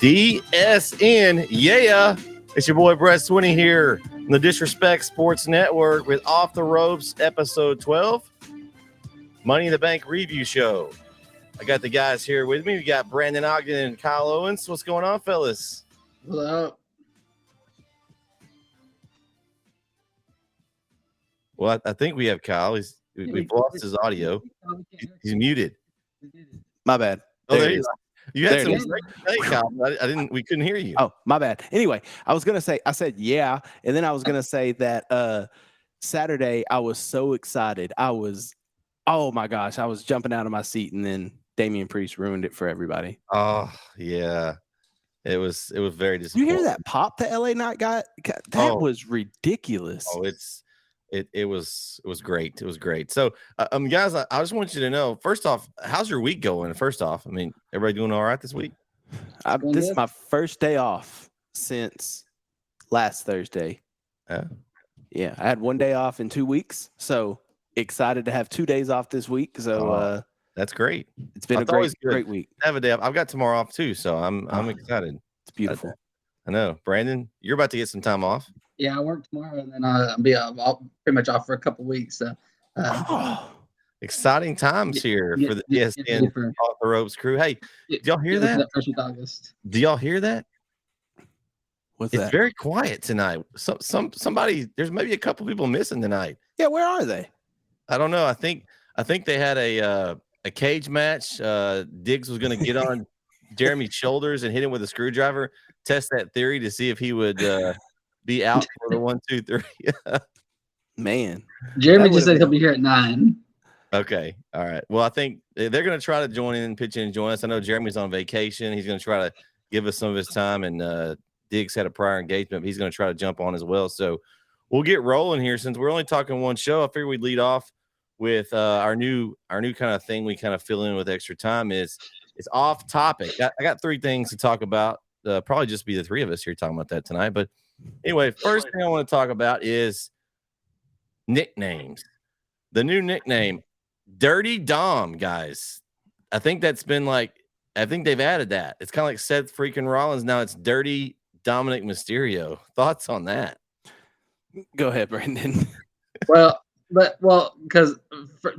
DSN, yeah. It's your boy Bret Swinney here on the Disrespect Sports Network with Off the Ropes, episode 12, Money in the Bank review show. I got the guys here with me. We got Brandon Ogden and Kyle Owens. What's going on, fellas? What's up? Well, I think we have Kyle. We've lost his audio. He's muted. My bad. Oh, there you go. You had some great today, Kyle. We couldn't hear you. Oh, my bad. Anyway, I said yeah, and then I was gonna say that Saturday I was so excited. Oh my gosh, I was jumping out of my seat, and then Damian Priest ruined it for everybody. Oh yeah, it was very disappointing. You hear that pop the LA Knight got? That was ridiculous. Oh, it was great. It was great. So, guys, I just want you to know, first off, how's your week going? First off, I mean, everybody doing all right this week? This is my first day off since last Thursday. Yeah, I had 1 day off in 2 weeks, so excited to have 2 days off this week. So that's great. It's been a great week. Have a day off. I've got tomorrow off too, so I'm excited. It's beautiful. I know, Brandon, you're about to get some time off. Yeah, I work tomorrow, and then I'll be pretty much off for a couple weeks. So, exciting times here for the ESPN Off the Ropes crew. Hey, did y'all hear that? First week of August. Do y'all hear that? What's it's that? Very quiet tonight. Somebody. There's maybe a couple people missing tonight. Yeah, where are they? I don't know. I think they had a cage match. Diggs was going to get on Jeremy's shoulders and hit him with a screwdriver. Test that theory to see if he would be out for the 1, 2, 3. Man, Jereme just said he'll be here at 9. Okay, all right. Well, I think they're going to try to join in, pitch in, and join us. I know Jeremy's on vacation. He's going to try to give us some of his time, and Diggs had a prior engagement, but he's going to try to jump on as well. So we'll get rolling here. Since we're only talking one show, I figured we'd lead off with our new kind of thing we kind of fill in with extra time. It's off topic. I got 3 things to talk about. Probably just be the 3 of us here talking about that tonight. But anyway, first thing I want to talk about is nicknames. The new nickname, Dirty Dom, guys. I think they've added that. It's kind of like Seth freaking Rollins. Now it's Dirty Dominic Mysterio. Thoughts on that? Go ahead, Brandon. Because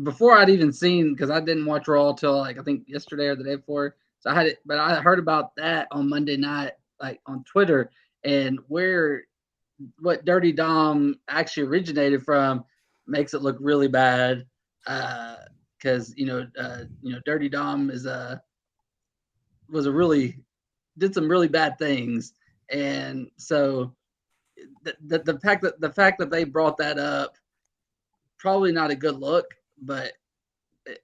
before I'd even seen, because I didn't watch Raw till I think yesterday or the day before. So I had it, but I heard about that on Monday night, on Twitter, and what Dirty Dom actually originated from makes it look really bad. Because Dirty Dom did some really bad things, and so the fact that they brought that up, probably not a good look, but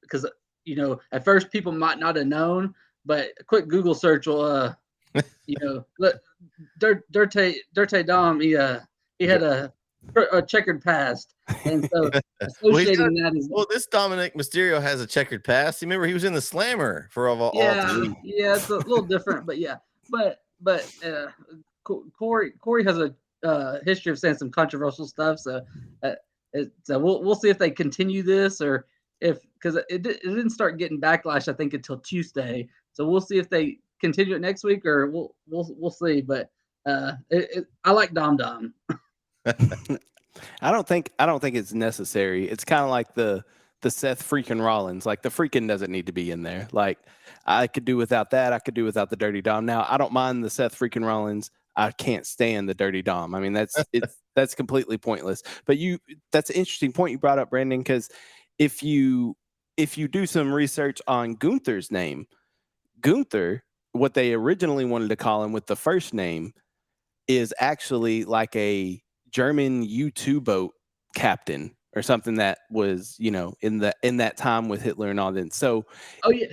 because at first people might not have known. But a quick Google search will, look, Dirty Dom, he had a checkered past, and so associating that is this Dominic Mysterio has a checkered past. Remember, he was in the Slammer for all 3. Yeah, it's a little different, but yeah, but Corey has a history of saying some controversial stuff, so we'll see if they continue this or because it didn't start getting backlash I think until Tuesday. So we'll see if they continue it next week, or we'll see. But I like Dom. I don't think it's necessary. It's kind of like the Seth freaking Rollins. Like the freaking doesn't need to be in there. Like I could do without that. I could do without the Dirty Dom. Now I don't mind the Seth freaking Rollins. I can't stand the Dirty Dom. I mean that's completely pointless. But that's an interesting point you brought up, Brandon, because if you do some research on Gunther's name. Gunther, what they originally wanted to call him with the first name, is actually like a German U-2 boat captain or something that was, in that time with Hitler and all that. So, oh yeah.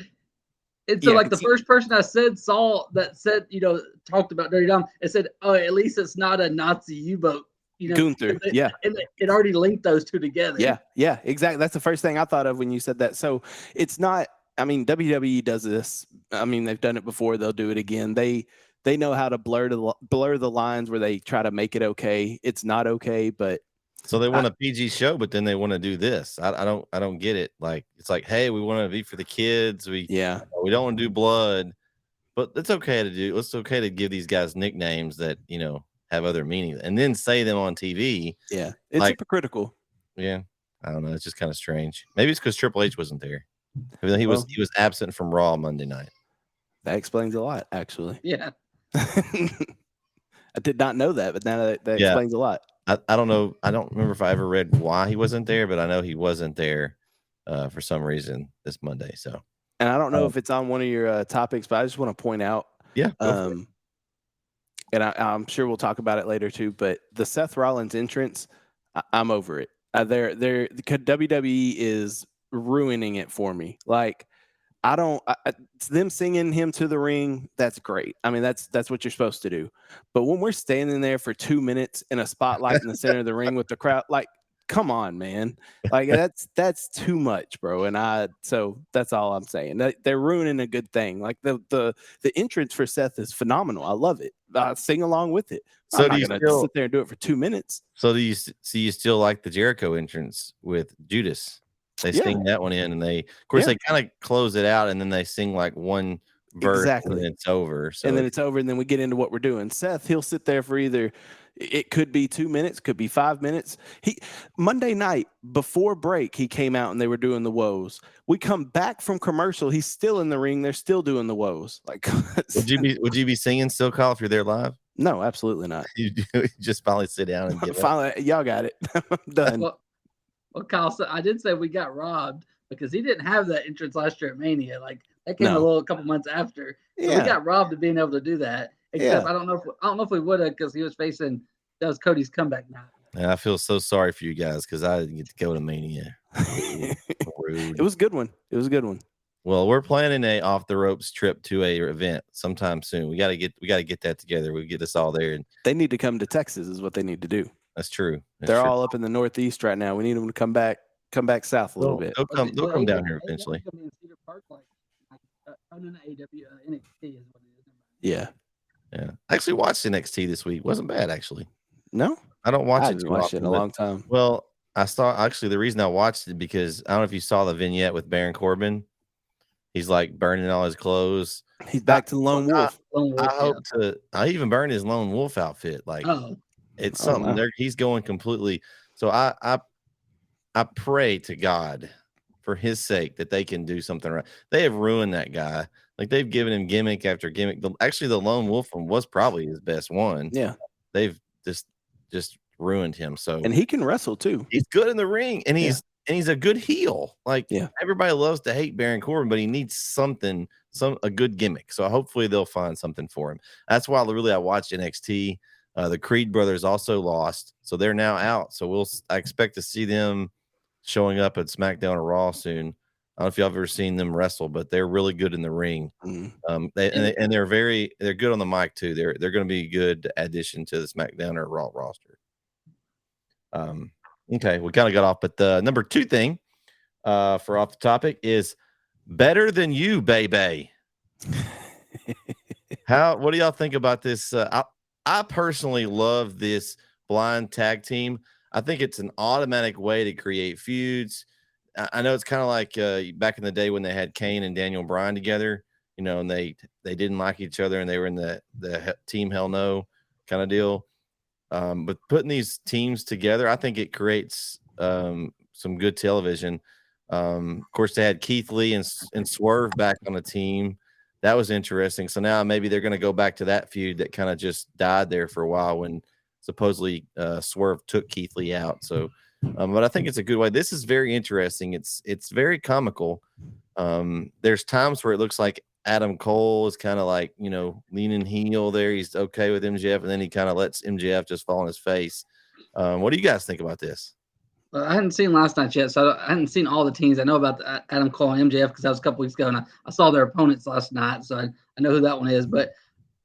And so, Yeah, like, the 'cause first person I said talked about Dirty Dom, it said, "Oh, at least it's not a Nazi U-boat." Gunther, yeah. and it already linked those two together. Yeah, exactly. That's the first thing I thought of when you said that. So it's not. I mean, WWE does this. I mean, they've done it before. They'll do it again. They know how to blur the lines where they try to make it okay. It's not okay, but So they want a PG show, but then they want to do this. I don't get it. Like, it's like, hey, we want to be for the kids. We don't want to do blood, but it's okay to do. It's okay to give these guys nicknames that have other meanings, and then say them on TV. Yeah, it's hypocritical. Yeah, I don't know. It's just kind of strange. Maybe it's because Triple H wasn't there. He was absent from Raw Monday night. That explains a lot, actually. Yeah. I did not know that, but now that explains a lot. I don't know. I don't remember if I ever read why he wasn't there, but I know he wasn't there for some reason this Monday. So, and I don't know if it's on one of your topics, but I just want to point out. Yeah. And I'm sure we'll talk about it later too. But the Seth Rollins entrance, I'm over it. WWE is ruining it for me. Like, them singing him to the ring, that's great. I mean, that's what you're supposed to do. But when we're standing there for 2 minutes in a spotlight in the center of the ring with the crowd, like, come on, man. Like, that's too much, bro. And so that's all I'm saying. They're ruining a good thing. Like, the entrance for Seth is phenomenal. I love it. I sing along with it. So I'm not gonna sit there and do it for 2 minutes. So do you still like the Jericho entrance with Judas? They sing that one in, and they kind of close it out, and then they sing like one verse, and then it's over. So and then it's over, and then we get into what we're doing. Seth, he'll sit there for it could be 2 minutes, could be 5 minutes. Monday night before break, he came out and they were doing the woes. We come back from commercial, he's still in the ring. They're still doing the woes. Like, would you be singing still, Kyle, if you're there live? No, absolutely not. You just finally sit down and get finally, y'all got it. I'm done. Well, Kyle, so I did say we got robbed because he didn't have that entrance last year at Mania. Like, that came a couple months after. So we got robbed of being able to do that. Except I don't know if we would have, because he was facing that was Cody's comeback night. And I feel so sorry for you guys because I didn't get to go to Mania. It was a good one. Well, we're planning a off the ropes trip to a event sometime soon. We got to get that together. We get this all there, and they need to come to Texas. Is what they need to do. That's true. They're all up in the Northeast right now. We need them to come back south a little bit. They'll come down here eventually. NXT is what it is. Yeah. I actually watched NXT this week. Wasn't bad, actually. No, I don't watch I it haven't too watched often, it in a long time. Well, I saw the reason I watched it because I don't know if you saw the vignette with Baron Corbin. He's like burning all his clothes. He's back to the Lone Wolf. I even burned his Lone Wolf outfit. Like, it's something there. He's going completely. So I pray to God for his sake that they can do something right. They have ruined that guy. Like, they've given him gimmick after gimmick. Actually, the Lone Wolf one was probably his best one. Yeah. They've just ruined him. So, and he can wrestle too. He's good in the ring, and he's a good heel. Like, everybody loves to hate Baron Corbin, but he needs a good gimmick. So hopefully they'll find something for him. That's why I watched NXT. The Creed brothers also lost, so they're now out. So I expect to see them showing up at SmackDown or Raw soon. I don't know if y'all have ever seen them wrestle, but they're really good in the ring. Mm-hmm. They're good on the mic too. They're going to be a good addition to the SmackDown or Raw roster. Okay, we kind of got off, but the number 2 thing for off the topic is better than you, baby. What do y'all think about this? I personally love this blind tag team. I think it's an automatic way to create feuds. I know it's kind of like back in the day when they had Kane and Daniel Bryan together, and they didn't like each other and they were in the Team Hell No kind of deal. But putting these teams together, I think it creates some good television. Of course, they had Keith Lee and Swerve back on the team. That was interesting. So now maybe they're going to go back to that feud that kind of just died there for a while when supposedly Swerve took Keith Lee out. So, but I think it's a good way. This is very interesting. It's very comical. There's times where it looks like Adam Cole is kind of like, leaning heel there. He's okay with MJF, and then he kind of lets MJF just fall on his face. What do you guys think about this? Well, I hadn't seen last night yet, so I hadn't seen all the teams. I know about Adam Cole and MJF because that was a couple weeks ago, and I saw their opponents last night, so I know who that one is. But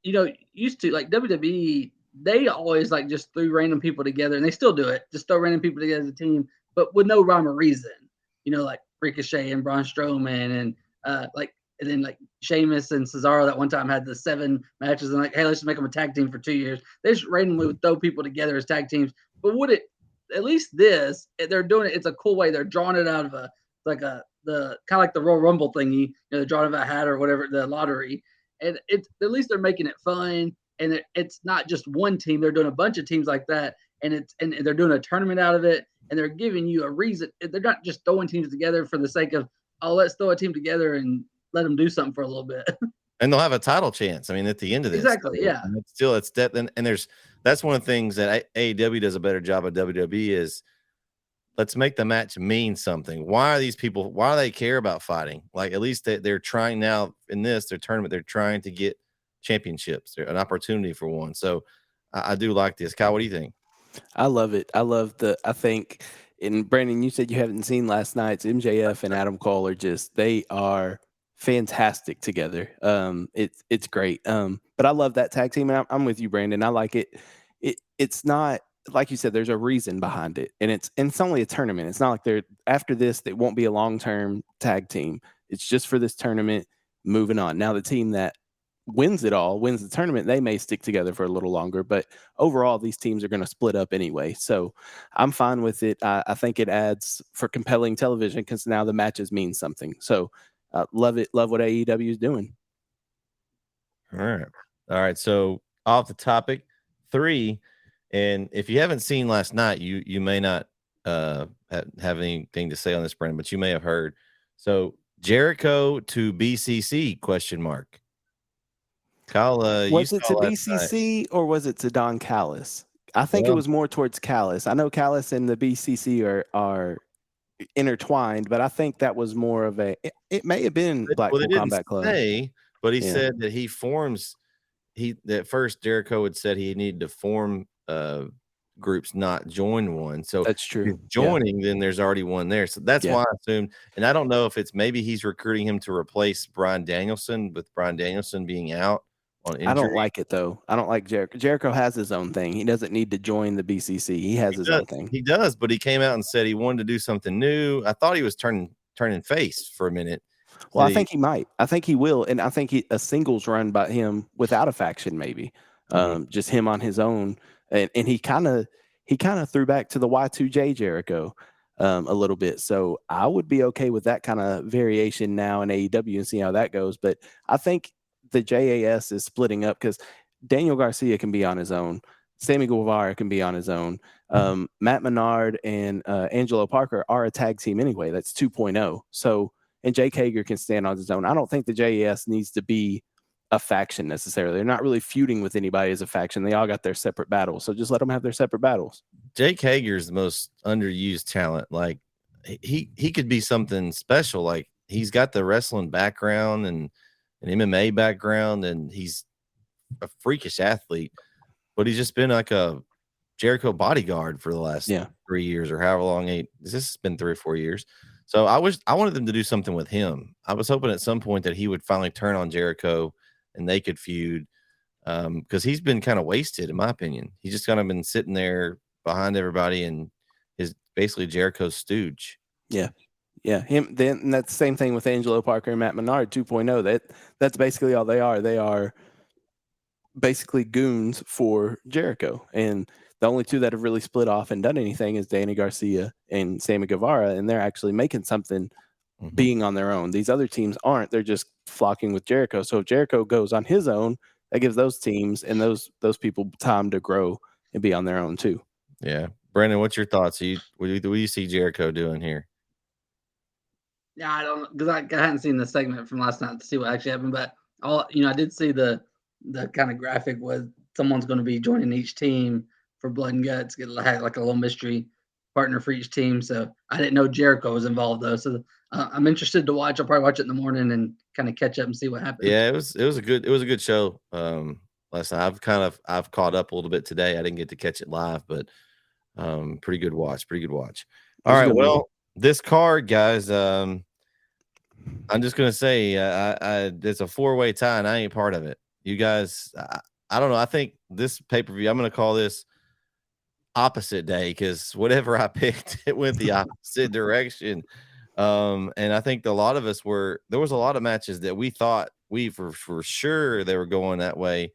used to like WWE, they always like just threw random people together, and they still do it. Just throw random people together as a team, but with no rhyme or reason. Like Ricochet and Braun Strowman, and then like Sheamus and Cesaro that one time had the 7 matches, and like, hey, let's just make them a tag team for 2 years. They just randomly would throw people together as tag teams. But at least they're doing it. It's a cool way. They're drawing it out of the kind of like the Royal Rumble thingy. They're drawing it out of a hat or whatever, the lottery. And it's at least they're making it fun. And it's not just one team. They're doing a bunch of teams like that. And they're doing a tournament out of it. And they're giving you a reason. They're not just throwing teams together for the sake of, oh, let's throw a team together and let them do something for a little bit. And they'll have a title chance. I mean, at the end of this. Exactly, yeah. And it's that. And that's one of the things that AEW does a better job of WWE is let's make the match mean something. Why do they care about fighting? Like, at least they're trying now in their tournament, they're trying to get championships, an opportunity for one. So I do like this. Kyle, what do you think? I love it. I think, and Brandon, you said you haven't seen last night's. MJF and Adam Cole they are fantastic together. It's great. But I love that tag team, and I'm with you, Brandon. I like it. It's not, like you said, there's a reason behind it, and it's only a tournament. It's not like after this, it won't be a long-term tag team. It's just for this tournament, moving on. Now, the team that wins the tournament, they may stick together for a little longer, but overall, these teams are going to split up anyway. So I'm fine with it. I think it adds for compelling television because now the matches mean something. So love it. Love what AEW is doing. All right. So off the topic 3, and if you haven't seen last night, you may not have anything to say on this, Brandon, but you may have heard. So Jericho to BCC ? Kyle, was it to BCC or was it to Don Callis? I think it was more towards Callis. I know Callis and the BCC are intertwined, but I think that was more of it may have been Blackpool Combat Club. But he said that he forms. At first Jericho had said he needed to form groups, not join one. So that's true. If he's joining, then there's already one there. So that's why I assumed. And I don't know if it's maybe he's recruiting him to replace Bryan Danielson, with Bryan Danielson being out on injury. I don't like it though. I don't like Jericho. Jericho has his own thing. He doesn't need to join the BCC. He has his own thing. He does, but he came out and said he wanted to do something new. I thought he was turning face for a minute. Well, I think he might. I think he will, and I think a singles run by him without a faction, maybe, just him on his own. And he kind of threw back to the Y2J Jericho a little bit. So I would be okay with that kind of variation now in AEW and see how that goes. But I think the JAS is splitting up because Daniel Garcia can be on his own. Sammy Guevara can be on his own. Matt Menard and Angelo Parker are a tag team anyway. That's 2.0. So, and Jake Hager can stand on his own. I don't think the JAS needs to be a faction necessarily. They're not really feuding with anybody as a faction. They all got their separate battles. So just let them have their separate battles. Jake Hager is the most underused talent. Like he could be something special. Like he's got the wrestling background and an MMA background, and he's a freakish athlete, but he's just been like a Jericho bodyguard for the last 3 years or however long. This has been 3 or 4 years. So I wanted them to do something with him. I was hoping at some point that he would finally turn on Jericho and they could feud, because he's been kind of wasted, in my opinion. He's just kind of been sitting there behind everybody and is basically Jericho's stooge. Yeah. Him. Then that's the same thing with Angelo Parker and Matt Menard 2.0. That's basically all they are. They are basically goons for Jericho, and the only two that have really split off and done anything is Danny Garcia and Sammy Guevara, and they're actually making something being on their own. These other teams aren't. They're just flocking with Jericho. So if Jericho goes on his own, that gives those teams and those people time to grow and be on their own too. Yeah. Brandon, what's your thoughts? What do you see Jericho doing here? Yeah, I don't, because I hadn't seen the segment from last night to see what actually happened, but I did see the kind of graphic was someone's going to be joining each team for Blood and Guts, get like a little mystery partner for each team. So I didn't know Jericho was involved though. So I'm interested to watch. I'll probably watch it in the morning and kind of catch up and see what happens. Yeah, it was a good show. Last night I've caught up a little bit today. I didn't get to catch it live, but pretty good watch. All right. Well, this card, guys. I'm just gonna say, it's a 4-way tie, and I ain't part of it. You guys, I don't know. I think this pay-per-view, I'm gonna call this opposite day because whatever I picked, it went the opposite direction. And I think a lot of us there was a lot of matches that we thought for sure they were going that way.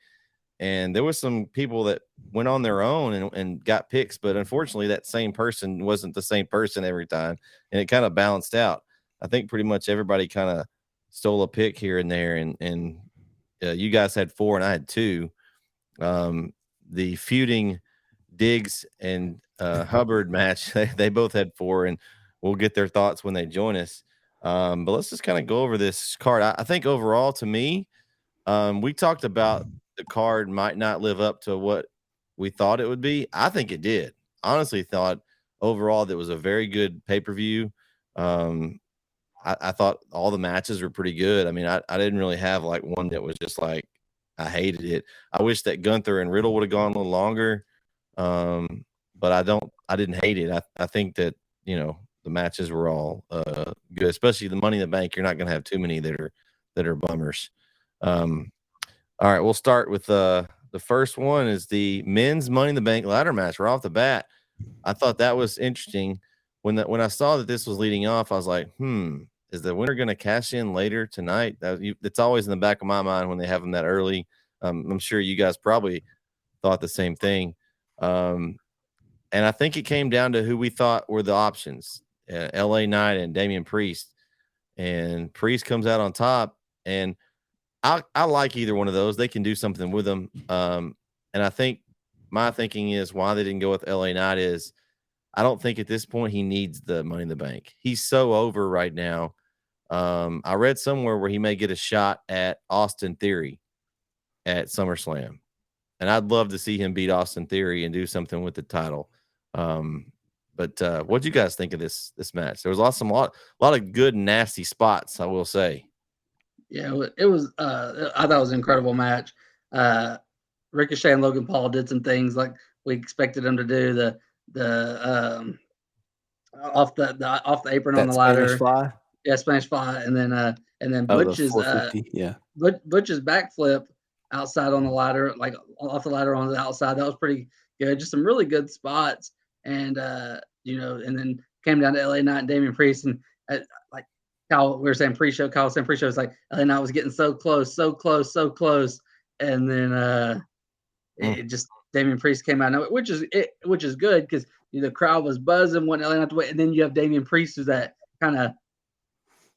And there was some people that went on their own and got picks, but unfortunately that same person wasn't the same person every time. And it kind of balanced out. I think pretty much everybody kind of stole a pick here and there. And you guys had 4 and I had 2. The feuding Diggs and Hubbard match, they both had 4, and we'll get their thoughts when they join us. But let's just kind of go over this card. I think overall, to me, we talked about the card might not live up to what we thought it would be. I think it did. Honestly, thought overall that was a very good pay-per-view. I thought all the matches were pretty good. I mean, I didn't really have like one that was just like I hated it. I wish that Gunther and Riddle would have gone a little longer. But I didn't hate it. I think that, the matches were all good, especially the Money in the Bank. You're not going to have too many that are bummers. All right, we'll start with the first one is the men's Money in the Bank ladder match. Right off the bat, I thought that was interesting. When I saw that this was leading off, I was like, is the winner going to cash in later tonight? It's always in the back of my mind when they have them that early. I'm sure you guys probably thought the same thing. And I think it came down to who we thought were the options, LA Knight and Damian Priest. And Priest comes out on top, and I like either one of those. They can do something with them. And I think my thinking is why they didn't go with LA Knight is I don't think at this point he needs the Money in the Bank. He's so over right now. I read somewhere where he may get a shot at Austin Theory at SummerSlam. And I'd love to see him beat Austin Theory and do something with the title. But what do you guys think of this match? There was a lot of good, nasty spots, I will say. Yeah, it was. I thought it was an incredible match. Ricochet and Logan Paul did some things like we expected them to do. The off the apron that on the ladder. Spanish fly? Yeah, Spanish fly, and then Butch's Butch's backflip outside on the ladder, like off the ladder on the outside. That was pretty good. Just some really good spots, and and then came down to LA Knight and Damian Priest, and like Kyle, we were saying pre-show. Kyle was saying pre-show. It's like LA Knight was getting so close, and then it just Damian Priest came out, which is good because the crowd was buzzing, wanting LA Knight to win, and then you have Damian Priest who's that kind of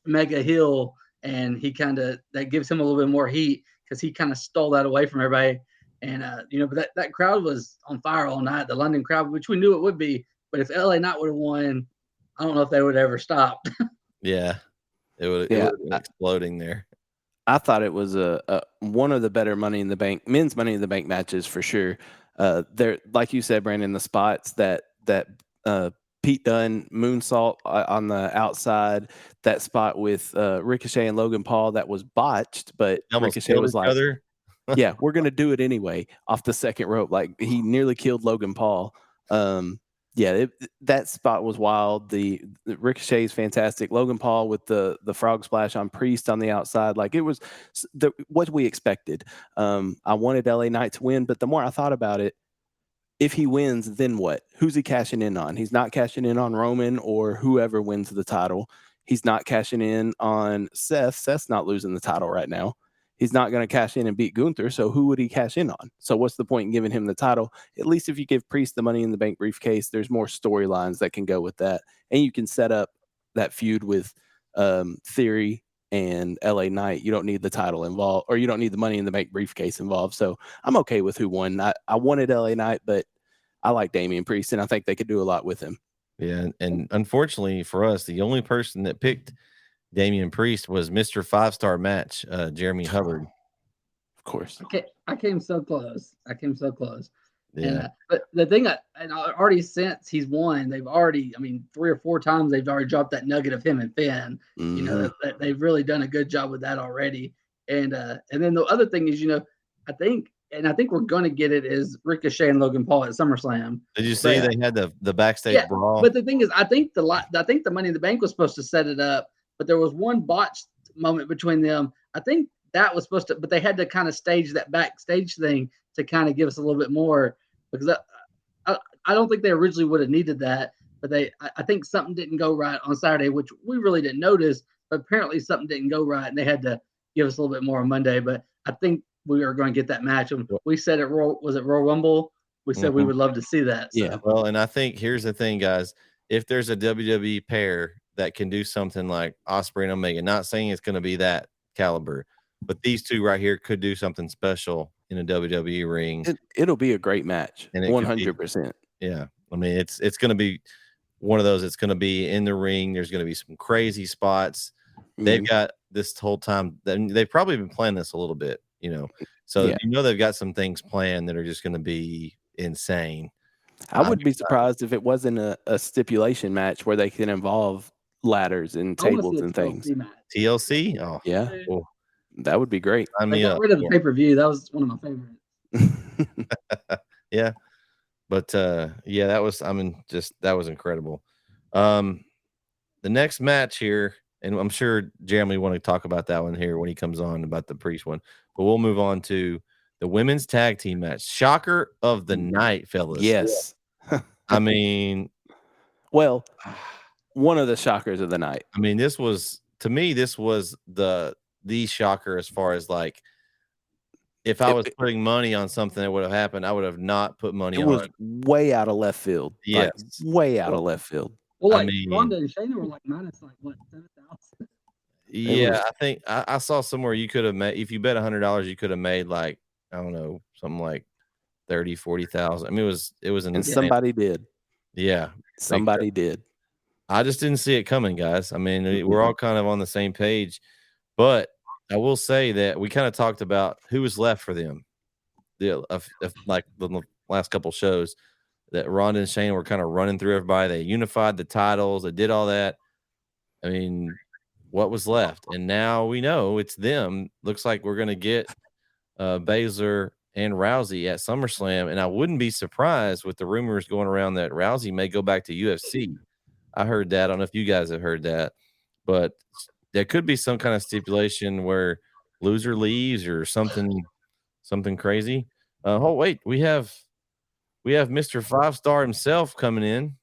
mega heel, and he that gives him a little bit more heat because he kind of stole that away from everybody. And but that crowd was on fire all night, the London crowd, which we knew it would be. But if LA Knight would have won, I don't know if they would have ever stopped. Yeah, it would have been exploding there. I thought it was one of the better Money in the Bank, men's Money in the Bank matches for sure. There, like you said, Brandon, the spots that Pete Dunne moonsault on the outside, that spot with Ricochet and Logan Paul that was botched, but Ricochet was like, yeah, we're going to do it anyway off the second rope. Like he nearly killed Logan Paul. That spot was wild. The Ricochet is fantastic. Logan Paul with the frog splash on Priest on the outside. Like it was what we expected. I wanted LA Knight to win, but the more I thought about it, if he wins, then what? Who's he cashing in on? He's not cashing in on Roman or whoever wins the title. He's not cashing in on Seth. Seth's not losing the title right now. He's not going to cash in and beat Gunther. So who would he cash in on? So what's the point in giving him the title? At least if you give Priest the Money in the Bank briefcase, there's more storylines that can go with that. And you can set up that feud with Theory and LA Knight. You don't need the title involved, or you don't need the Money in the Bank briefcase involved. So I'm okay with who won. I wanted LA Knight, but I like Damian Priest, and I think they could do a lot with him. Yeah, and unfortunately for us, the only person that picked Damian Priest was Mr. 5-star match, Jeremy Hubbard. Of course. I came so close. Yeah. And, but the thing, already since he's won, they've already, 3 or 4 times they've already dropped that nugget of him and Finn. Mm-hmm. They've really done a good job with that already. And then the other thing is, I think and I think we're going to get it, is Ricochet and Logan Paul at SummerSlam. Did you see they had the backstage Yeah, brawl? but the thing is, I think the Money in the Bank was supposed to set it up, but there was one botched moment between them. I think that was supposed to, but they had to kind of stage that backstage thing to kind of give us a little bit more, because I don't think they originally would have needed that, but I think something didn't go right on Saturday, which we really didn't notice, but apparently something didn't go right, and they had to give us a little bit more on Monday. But I think we are going to get that match. And we said it was it Royal Rumble? We said we would love to see that. So. Yeah. Well, and I think here's the thing, guys. If there's a WWE pair that can do something like Ospreay and Omega, not saying it's going to be that caliber, but these two right here could do something special in a WWE ring. It'll be a great match. 100%. Yeah. I mean, it's going to be one of those. It's going to be in the ring. There's going to be some crazy spots. They've got this whole time. They've probably been playing this a little bit, So they've got some things planned that are just going to be insane. I would be surprised if it wasn't a stipulation match where they can involve ladders and tables and things. TLC? Oh, yeah. Cool. That would be great. They got rid of the pay-per-view. That was one of my favorites. Yeah. But that was incredible. The next match here, and I'm sure Jeremy want to talk about that one here when he comes on about the Priest one, but we'll move on to the women's tag team match. Shocker of the night, fellas. Yes. I mean, well, one of the shockers of the night. I mean, this was the shocker as far as like, if I was putting money on something that would have happened, I would have not put money on it. It was way out of left field. Yes. Way out of left field. Well, Ronda and Shayna were like minus like what, 7,000? Yeah, I think I saw somewhere you could have made, if you bet $100, you could have made like, I don't know, something like 30,000-40,000. I mean, it was an and somebody did. Yeah, somebody did. I just didn't see it coming, guys. I mean, we're all kind of on the same page, but I will say that we kind of talked about who was left for them. Like the last couple shows, that Ronda and Shane were kind of running through everybody. They unified the titles. They did all that. I mean, what was left? And now we know it's them. Looks like we're going to get Baszler and Rousey at SummerSlam. And I wouldn't be surprised with the rumors going around that Rousey may go back to UFC. I heard that. I don't know if you guys have heard that, but there could be some kind of stipulation where loser leaves or something crazy. Oh, wait, we have Mr. 5-Star himself coming in.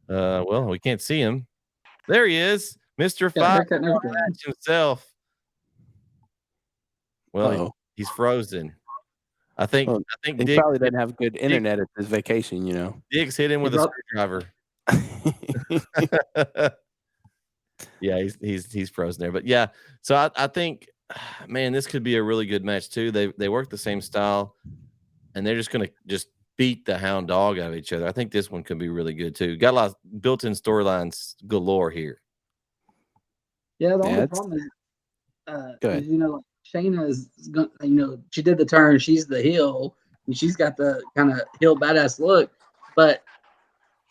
Well, we can't see him. There he is, Mr. 5-Star himself. Well, he's frozen. I think he probably doesn't have good internet at his vacation, Diggs hit him with a screwdriver. Yeah, he's frozen there. But yeah, so I think, man, this could be a really good match too. They work the same style, and they're just gonna beat the hound dog out of each other. I think this one could be really good too. Got a lot of built-in storylines galore here. Yeah, the only problem is, like Shayna is, she did the turn. She's the heel, and she's got the kind of heel badass look, but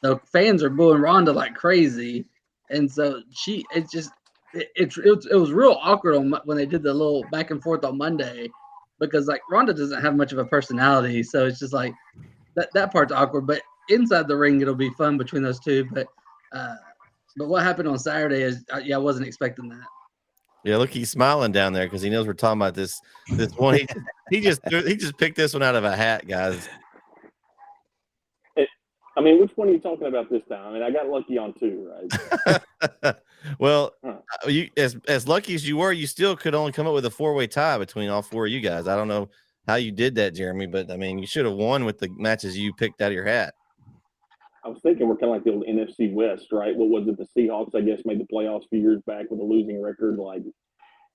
the fans are booing Ronda like crazy, and so it was real awkward when they did the little back and forth on Monday, because like Ronda doesn't have much of a personality, so it's just like that part's awkward. But inside the ring, it'll be fun between those two. But what happened on Saturday is, I wasn't expecting that. Yeah, look, he's smiling down there because he knows we're talking about this one. He just picked this one out of a hat, guys. I mean, which one are you talking about this time? I mean, I got lucky on two, right? Well, you as lucky as you were, you still could only come up with a 4-way tie between all four of you guys. I don't know how you did that, Jeremy, but I mean, you should have won with the matches you picked out of your hat. I was thinking we're kind of like the old NFC West, right? What was it? The Seahawks, I guess, made the playoffs a few years back with a losing record. Like,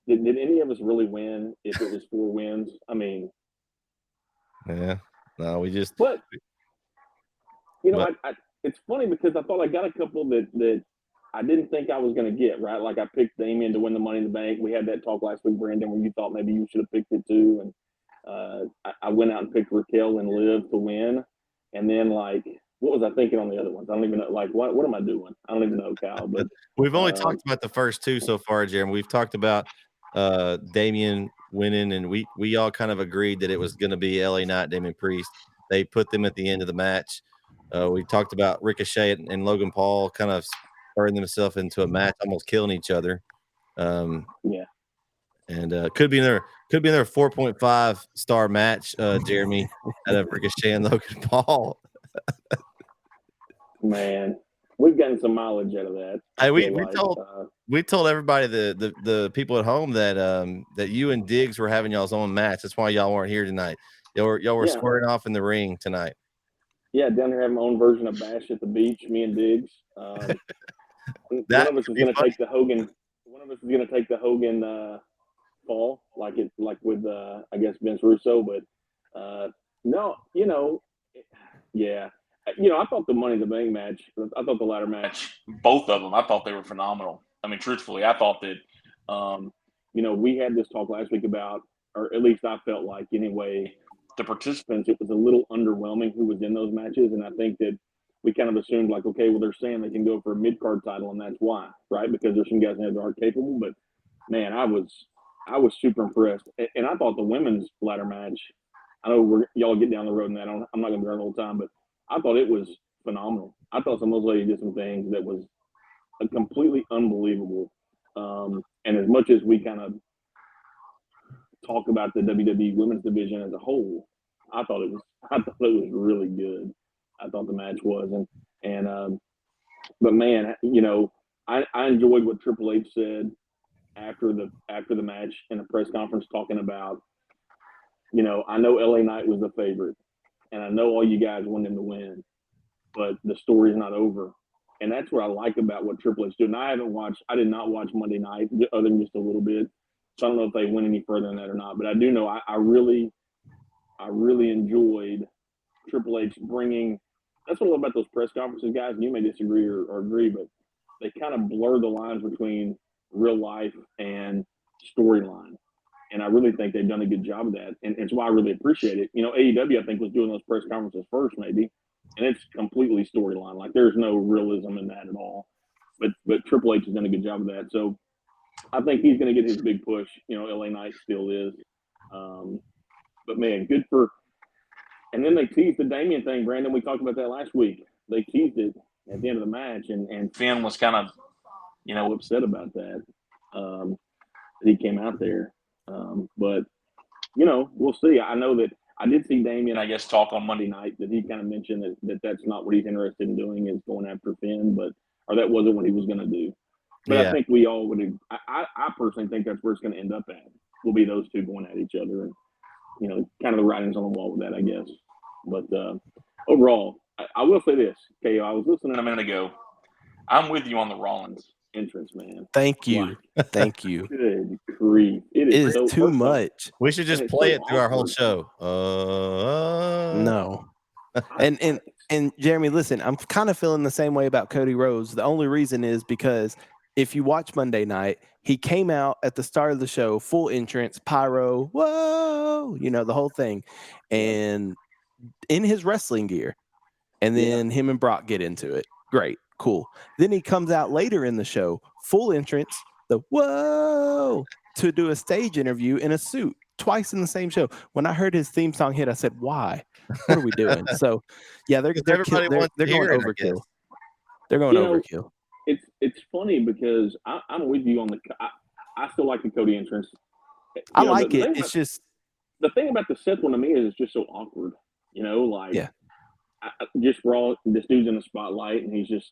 did any of us really win if it was 4 wins? I mean, yeah, no, we just. But it's funny because I thought I got a couple that I didn't think I was going to get, right? Like I picked Damien to win the Money in the Bank. We had that talk last week, Brandon, where you thought maybe you should have picked it too. And I went out and picked Raquel and Liv to win. And then, like, what was I thinking on the other ones? I don't even know. Like, what am I doing? I don't even know, Kyle. But we've only talked about the first two so far, Jeremy. We've talked about Damien winning, and we all kind of agreed that it was going to be LA Knight, Damian Priest. They put them at the end of the match. We talked about Ricochet and Logan Paul kind of spurring themselves into a match, almost killing each other. Yeah. And could be another 4.5 star match, Jeremy, out of Ricochet and Logan Paul. Man, we've gotten some mileage out of that. Hey, we told everybody, the people at home, that that you and Diggs were having y'all's own match. That's why y'all weren't here tonight. Y'all were squaring off in the ring tonight. Yeah, down here having my own version of Bash at the Beach, me and Diggs. One of us is going to take the Hogan. One of us is going to take the Hogan fall, like with I guess Vince Russo. But no, yeah. I thought the Money in the Bank match, I thought the ladder match, both of them, I thought they were phenomenal. I mean, truthfully, I thought that, we had this talk last week about, or at least I felt like anyway, the participants, it was a little underwhelming who was in those matches. And I think that we kind of assumed like, okay, well, they're saying they can go for a mid-card title and that's why, right? Because there's some guys in there that aren't capable. But, man, I was super impressed. And I thought the women's ladder match, I know y'all get down the road in that. I'm not going to be there the whole time, but I thought it was phenomenal. I thought some of those ladies did some things that was completely unbelievable. And as much as we kind of talk about the WWE women's division as a whole, I thought it was really good. I thought the match was, but man, I enjoyed what Triple H said after the match in a press conference, talking about, I know LA Knight was the favorite, and I know all you guys want him to win, but the story's not over. And that's what I like about what Triple H did. And I did not watch Monday night, other than just a little bit. So I don't know if they went any further than that or not. But I do know I really enjoyed Triple H bringing. That's what I love about those press conferences, guys. And you may disagree or agree, but they kind of blur the lines between real life and storyline. And I really think they've done a good job of that. And it's why I really appreciate it. AEW, I think, was doing those press conferences first, maybe. And it's completely storyline. Like, there's no realism in that at all. But Triple H has done a good job of that. So I think he's going to get his big push. LA Knight still is. But, man, good for – and then they teased the Damian thing, Brandon. We talked about that last week. They teased it at the end of the match. And Finn was kind of, upset about that. He came out there. But, we'll see. I know that I did see Damian, I guess, talk on Monday night that he kind of mentioned that that's not what he's interested in doing, is going after Finn, or that wasn't what he was going to do. But yeah. I think we all would. I personally think that's where it's going to end up at. Will be those two going at each other, and kind of the writings on the wall with that, I guess. But overall, I will say this. Okay, I was listening a minute ago. I'm with you on the Rollins entrance, man. Thank you. Thank you. Good grief. It is so too much. We should just play it through our whole show. No. And Jeremy, listen, I'm kind of feeling the same way about Cody Rhodes. The only reason is because if you watch Monday night, he came out at the start of the show, full entrance, pyro, whoa, the whole thing, and in his wrestling gear. And then him and Brock get into it. Great. Cool. Then he comes out later in the show, full entrance, the whoa, to do a stage interview in a suit, twice in the same show. When I heard his theme song hit, I said, why? What are we doing? So, yeah, they're going overkill. They're going overkill. It's funny because I'm with you on I still like the Cody entrance. I like it. It's just the thing about the Seth one to me is it's just so awkward. Just raw. This dude's in the spotlight, and he's just,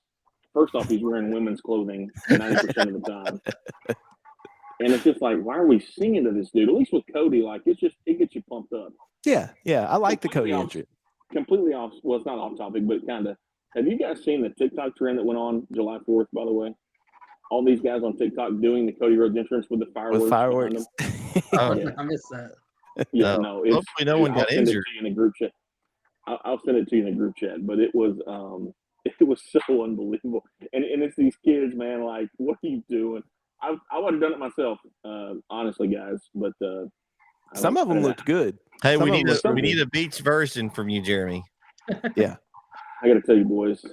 first off, he's wearing women's clothing 90% of the time, and it's just like, why are we singing to this dude? At least with Cody, like it gets you pumped up. Yeah, I like the Cody entrance. Completely off. Well, it's not off topic, but kind of. Have you guys seen the TikTok trend that went on July 4th? By the way, all these guys on TikTok doing the Cody Rhodes entrance with the fireworks. With fireworks. I missed that. Yeah, no. Hopefully, no one got injured. In the group chat. I'll send it to you in the group chat, but it was so unbelievable. And it's these kids, man, like, what are you doing? I would have done it myself, honestly, guys. But some of them looked good. Hey, we need a beach version from you, Jeremy. Yeah. I got to tell you, boys.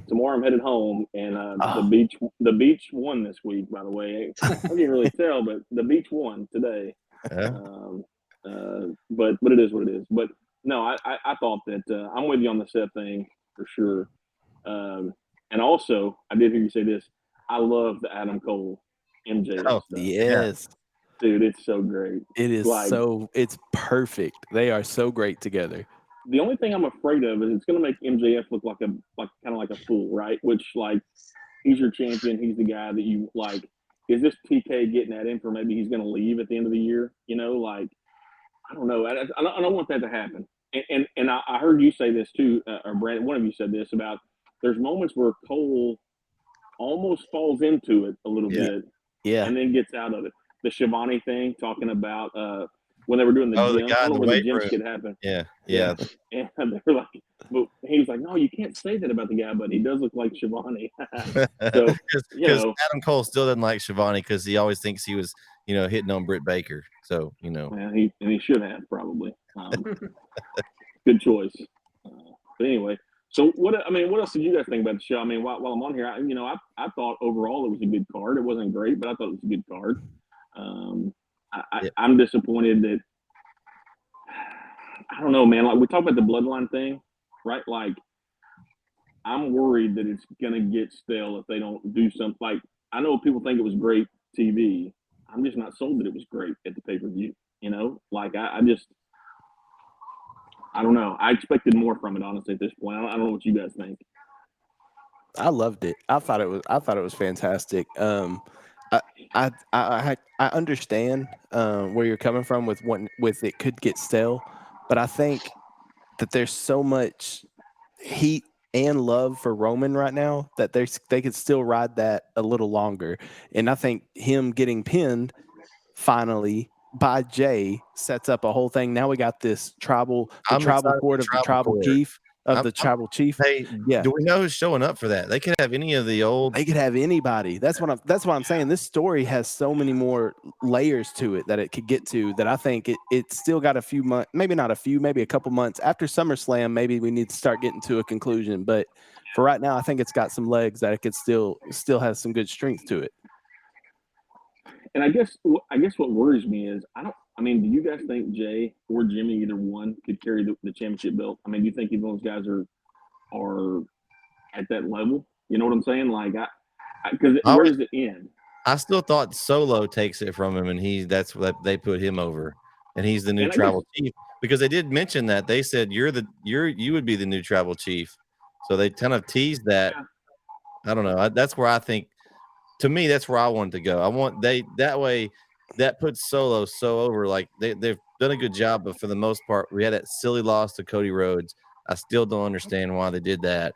Tomorrow I'm headed home, and the beach won this week. By the way, I can't really tell, but the beach won today. Yeah. But it is what it is. But no, I thought that I'm with you on the Seth thing for sure. And also, I did hear you say this. I love the Adam Cole MJF Oh, stuff. Yes. Dude, it's so great. It is Like, it's perfect. They are so great together. the only thing I'm afraid of is it's going to make MJF look like kind of like a fool, right? Which, like, he's your champion. He's the guy that you like. Is this TK getting at him for maybe he's going to leave at the end of the year? You know, like, I don't know. I don't want that to happen. And I heard you say this too, or Brandon, one of you said this about there's moments where Cole almost falls into it a little bit Yeah. and then gets out of it. The Shivani thing, talking about when they were doing the the gym. guy I in don't know the where the weight gym room. skit happened. Yeah. And they were like, but he was like, no, you can't say that about the guy, but he does look like Shivani. So, Because Adam Cole still doesn't like Shivani because he always thinks he was, hitting on Britt Baker. So, well, he should have probably. Good choice. But anyway, so what else did you guys think about the show? I mean, while I'm on here, I thought overall it was a good card. It wasn't great, but I thought it was a good card. I'm disappointed that I don't know, man. Like, we talk about the bloodline thing, right? Like, I'm worried that it's gonna get stale if they don't do something. Like, I know people think it was great TV. I'm just not sold that it was great at the pay-per-view. Like, I don't know. I expected more from it, honestly, at this point. I don't know what you guys think. I loved it. I thought it was fantastic. I understand where you're coming from with it could get stale, but I think that there's so much heat and love for Roman right now that they could still ride that a little longer. And I think him getting pinned finally by Jay sets up a whole thing. Now we got this tribal court of the tribal chief of the tribal chief. Hey, do we know who's showing up for that? They could have any of the old. They could have anybody. That's what I'm saying. This story has so many more layers to it that it could get to that I think it's still got a few months, maybe not a few, maybe a couple months after SummerSlam. Maybe we need to start getting to a conclusion. But for right now, I think it's got some legs that it could still has some good strength to it. And I guess what worries me is do you guys think Jay or Jimmy, either one, could carry the championship belt? I mean, do you think either of those guys are at that level? You know what I'm saying? Like, because where does it end? I still thought Solo takes it from him, and that's what they put him over, and he's the new tribal chief, because they did mention that. They said you would be the new tribal chief, so they kind of teased that. Yeah. I don't know. That's where I think. To me, that's where I wanted to go. That way that puts Solo so over. Like, they've done a good job, but for the most part, we had that silly loss to Cody Rhodes. I still don't understand why they did that,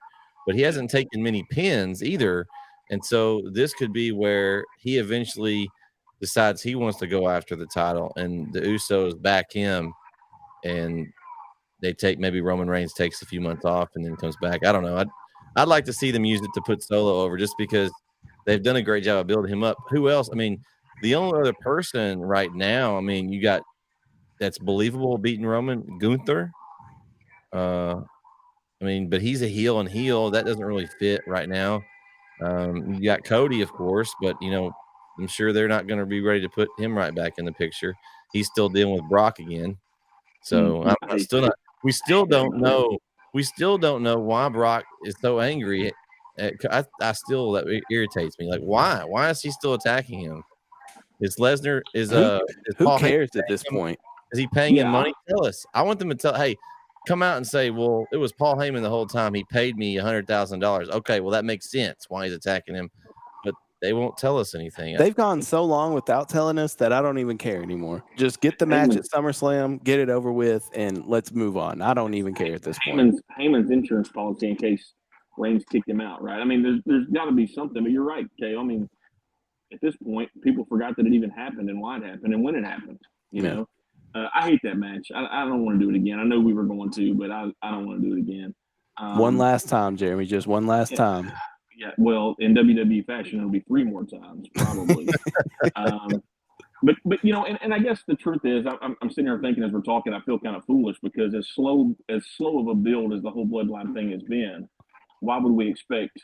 but he hasn't taken many pins either. And so this could be where he eventually decides he wants to go after the title, and the Usos back him, and maybe Roman Reigns takes a few months off and then comes back. I don't know. I'd like to see them use it to put Solo over, just because they've done a great job of building him up. Who else? I mean, the only other person right now, you got that's believable beating Roman, Gunther. But he's a heel and heel. That doesn't really fit right now. You got Cody, of course, but I'm sure they're not going to be ready to put him right back in the picture. He's still dealing with Brock again. So I'm still not. We still don't know. We still don't know why Brock is so angry. That irritates me. Like, why? Why is he still attacking him? Is Lesnar who cares at this point? Is he paying him money? Tell us. I want them to tell. Hey, come out and say, well, it was Paul Heyman the whole time. He paid me $100,000. Okay, well, that makes sense why he's attacking him, but they won't tell us anything. They've gone so long without telling us that I don't even care anymore. Just get the match at SummerSlam, get it over with, and let's move on. I don't even care at this point. Heyman's insurance policy in case Reigns kicked him out, right? I mean, there's got to be something, but you're right, Kay. I mean, at this point, people forgot that it even happened and why it happened and when it happened. You know, I hate that match. I don't want to do it again. I know we were going to, but I don't want to do it again. One last time, Jeremy. Just one last time. Yeah. Well, in WWE fashion, it'll be 3 more times probably. But and I guess the truth is, I'm sitting here thinking as we're talking, I feel kind of foolish because as slow of a build as the whole bloodline thing has been, why would we expect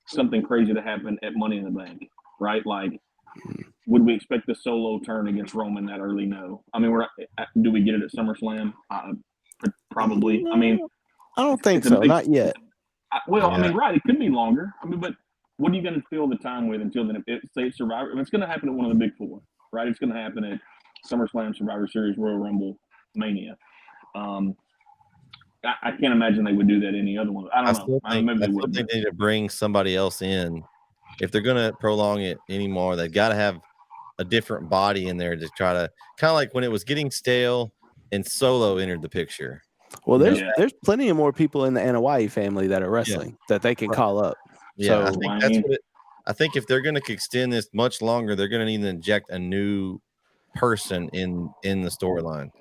something crazy to happen at Money in the Bank, right? Like, Would we expect the solo turn against Roman that early? No. I mean, do we get it at SummerSlam? Probably. I mean, I don't think so. Not yet. I mean, right. It could be longer. I mean, but what are you going to fill the time with until then? Say Survivor, it's going to happen at one of the big four, right? It's going to happen at SummerSlam, Survivor Series, Royal Rumble, Mania. I can't imagine they would do that any other one. I don't know. Maybe they would. They need to bring somebody else in. If they're going to prolong it anymore, they've got to have a different body in there to try to kind of like when it was getting stale and Solo entered the picture. Well, there's plenty of more people in the Anoa'i family that are wrestling that they can call up. Yeah, so, I think if they're going to extend this much longer, they're going to need to inject a new person in the storyline.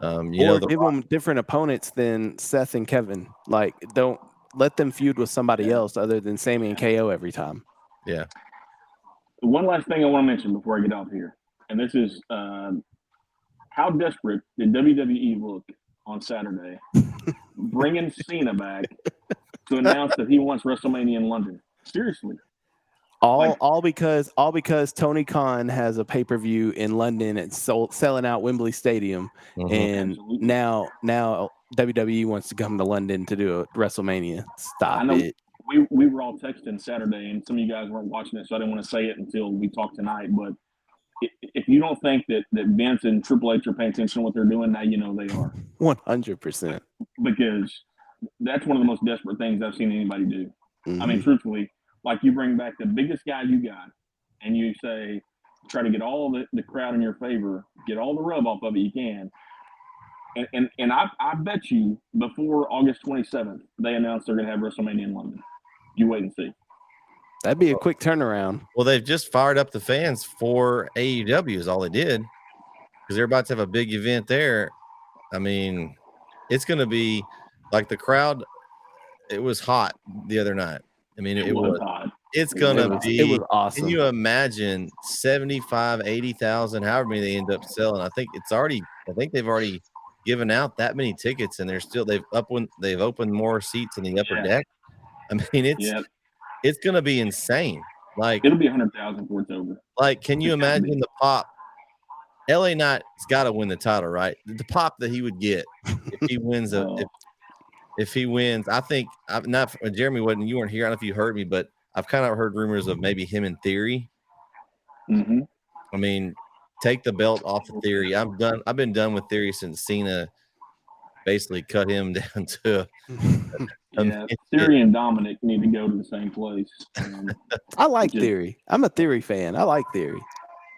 Give them different opponents than Seth and Kevin. Like, don't let them feud with somebody else other than Sammy and KO every time. Yeah. One last thing I want to mention before I get off here, and this is how desperate did WWE look on Saturday, bringing Cena back to announce that he wants WrestleMania in London. Seriously. All because Tony Khan has a pay-per-view in London and selling out Wembley Stadium, and now WWE wants to come to London to do a WrestleMania. Stop it. We were all texting Saturday, and some of you guys weren't watching it, so I didn't want to say it until we talk tonight. But if you don't think that Vince and Triple H are paying attention to what they're doing, now you know they are. 100%. Because that's one of the most desperate things I've seen anybody do. I mean, truthfully, like you bring back the biggest guy you got, and you say, try to get all the crowd in your favor, get all the rub off of it you can. And I bet you before August 27th, they announced they're going to have WrestleMania in London. You wait and see. That'd be a quick turnaround. Well, they've just fired up the fans for AEW is all they did, because they're about to have a big event there. I mean, it's going to be like the crowd. It was hot the other night. I mean, it was hot. It's going to be. It was awesome. Can you imagine 75, 80,000, however many they end up selling? I think they've already given out that many tickets, and they've opened more seats in the upper deck. I mean, it's going to be insane. Like, it'll be 100,000 before it's over. Like, can you imagine the pop? LA Knight's got to win the title, right? The pop that he would get if he wins if he wins. I think Jeremy you weren't here. I don't know if you heard me, but I've kind of heard rumors of maybe him in Theory. Mm-hmm. I mean, take the belt off of Theory. I've been done with Theory since Cena basically cut him down to. Theory and Dominic need to go to the same place. I like Theory. I'm a Theory fan. I like Theory.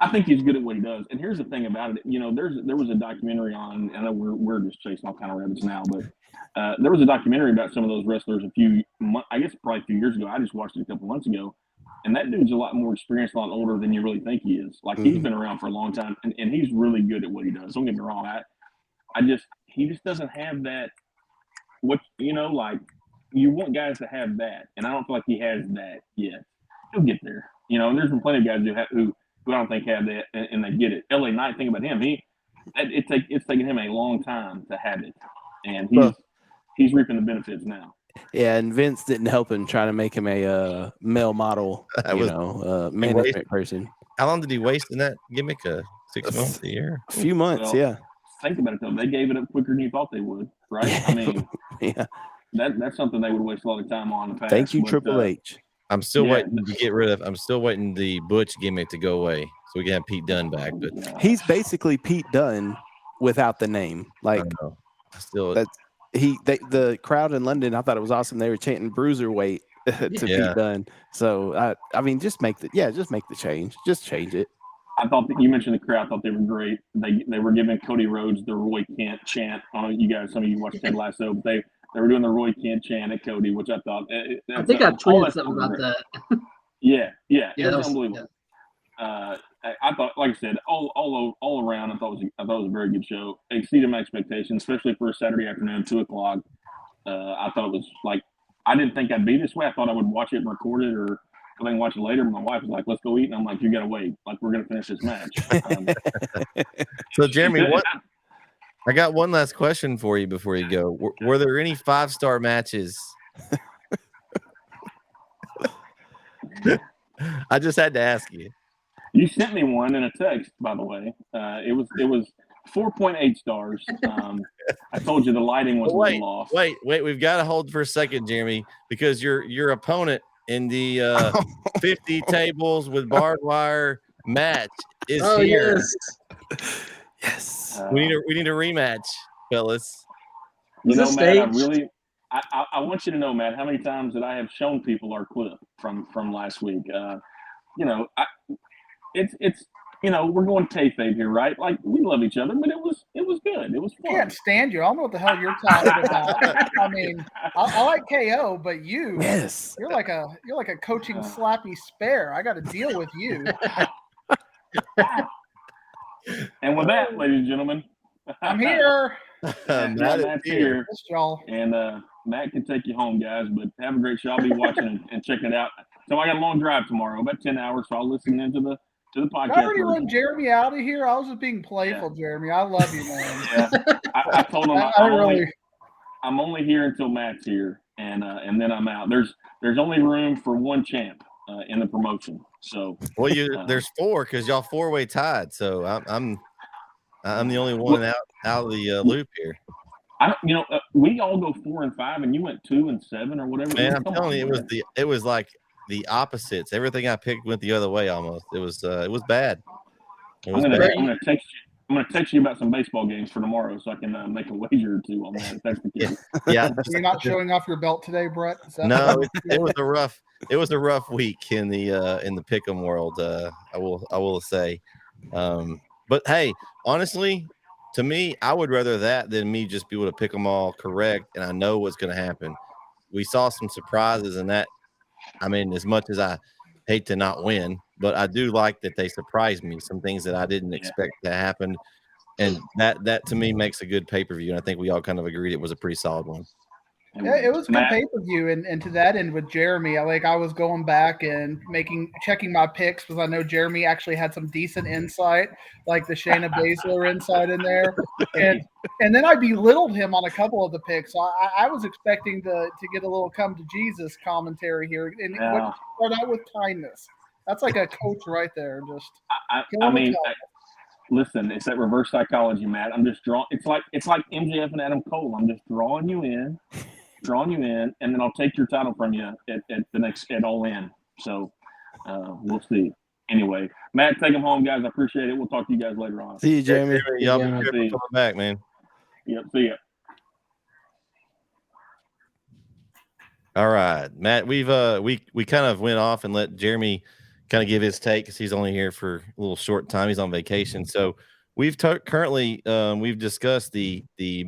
I think he's good at what he does. And here's the thing about it. You know, there was a documentary on. I know we're just chasing all kind of rabbits now, but there was a documentary about some of those wrestlers probably a few years ago. I just watched it a couple months ago, and that dude's a lot more experienced, a lot older than you really think he is. Like he's been around for a long time, and he's really good at what he does. Don't get me wrong. He just doesn't have that. Like you want guys to have that, and I don't feel like he has that yet. He'll get there. You know, and there's been plenty of guys who I don't think have that, and they get it. LA Knight, think about him. It's taken him a long time to have it, and he's reaping the benefits now. Yeah, and Vince didn't help him trying to make him a male model, management person. How long did he waste in that gimmick? 6 months, a year? A few months, yeah. Think about it though. They gave it up quicker than you thought they would, right? Yeah. I mean, that's something they would waste a lot of time on in the past. Thank you, Triple H. I'm still waiting to get rid of. I'm still waiting the Butch gimmick to go away so we can have Pete Dunne back. But he's basically Pete Dunne without the name. Like, the crowd in London, I thought it was awesome. They were chanting Bruiserweight to Pete Dunne. So I mean, just make the change. Just change it. I thought that you mentioned the crowd. I thought they were great. They were giving Cody Rhodes the Roy Kent chant. I don't know, some of you watched Ted Lasso, but they were doing the Roy Kent chant at Cody, which I thought. I think I tweeted something about that. Yeah, it was unbelievable. Yeah. I thought, like I said, all around, I thought it was a very good show. It exceeded my expectations, especially for a Saturday afternoon, 2:00. I thought it was like, I didn't think I'd be this way. I thought I would watch it and record it, or I can watch it later. My wife was like, "Let's go eat," and I'm like, "You gotta wait. Like, we're gonna finish this match." So, Jeremy, I got one last question for you before you go. Were there any 5-star matches? I just had to ask you. You sent me one in a text, by the way. It was 4.8 stars. I told you the lighting was a little off. Wait. We've got to hold for a second, Jeremy, because your opponent in the 50 tables with barbed wire match is here. Yes. Yes. We need a rematch, fellas. You know, Matt, staged? I want you to know, Matt, how many times that I have shown people our clip from last week. You know, it's you know, we're going kayfabe here, right? Like, we love each other, but it was good. It was fun. I can't stand you. I don't know what the hell you're talking about. I mean, I like KO, but Yes. you're like a coaching slappy spare. I got to deal with you. And with that, ladies and gentlemen, I'm here. Matt's here. Yes, y'all. And Matt can take you home, guys, but have a great show. I'll be watching and checking it out. So I got a long drive tomorrow, about 10 hours, so I'll listen into the podcast. I already run Jeremy out of here. I was just being playful, Jeremy. I love you, man. Yeah. I told him I'm only here until Matt's here, and then I'm out. There's only room for one champ in the promotion. So there's 4 because y'all 4-way tied. So I'm the only one out of the loop here. We all go 4 and 5, and you went 2 and 7 or whatever. Man, I'm telling you, it was like the opposites. Everything I picked went the other way almost. It was bad. I'm gonna text you about some baseball games for tomorrow, so I can make a wager or two on that. If that's the case. Yeah. You're not showing off your belt today, Bret? No, it was a rough week in the pick'em world. I will say, but hey, honestly, to me, I would rather that than me just be able to pick them all correct, and I know what's going to happen. We saw some surprises in that. I mean, as much as I hate to not win, but I do like that they surprised me. Some things that I didn't expect to happen, and that to me makes a good pay-per-view. And I think we all kind of agreed it was a pretty solid one. Yeah, it was a good pay-per-view, and to that end with Jeremy, I was going back and checking my picks because I know Jeremy actually had some decent insight, like the Shayna Baszler insight in there, and then I belittled him on a couple of the picks. So I was expecting to get a little come to Jesus commentary here, and start out with kindness. That's like a coach right there. Just listen, it's that reverse psychology, Matt. I'm just drawing. It's like MJF and Adam Cole. I'm just drawing you in, and then I'll take your title from you at the next at All In. So we'll see. Anyway, Matt, take them home, guys. I appreciate it. We'll talk to you guys later on. See you, Jeremy. Y'all be careful coming back, man. Yep. See ya. All right, Matt. We've we kind of went off and let Jeremy kind of give his take because he's only here for a little short time. He's on vacation. So we've currently we've discussed the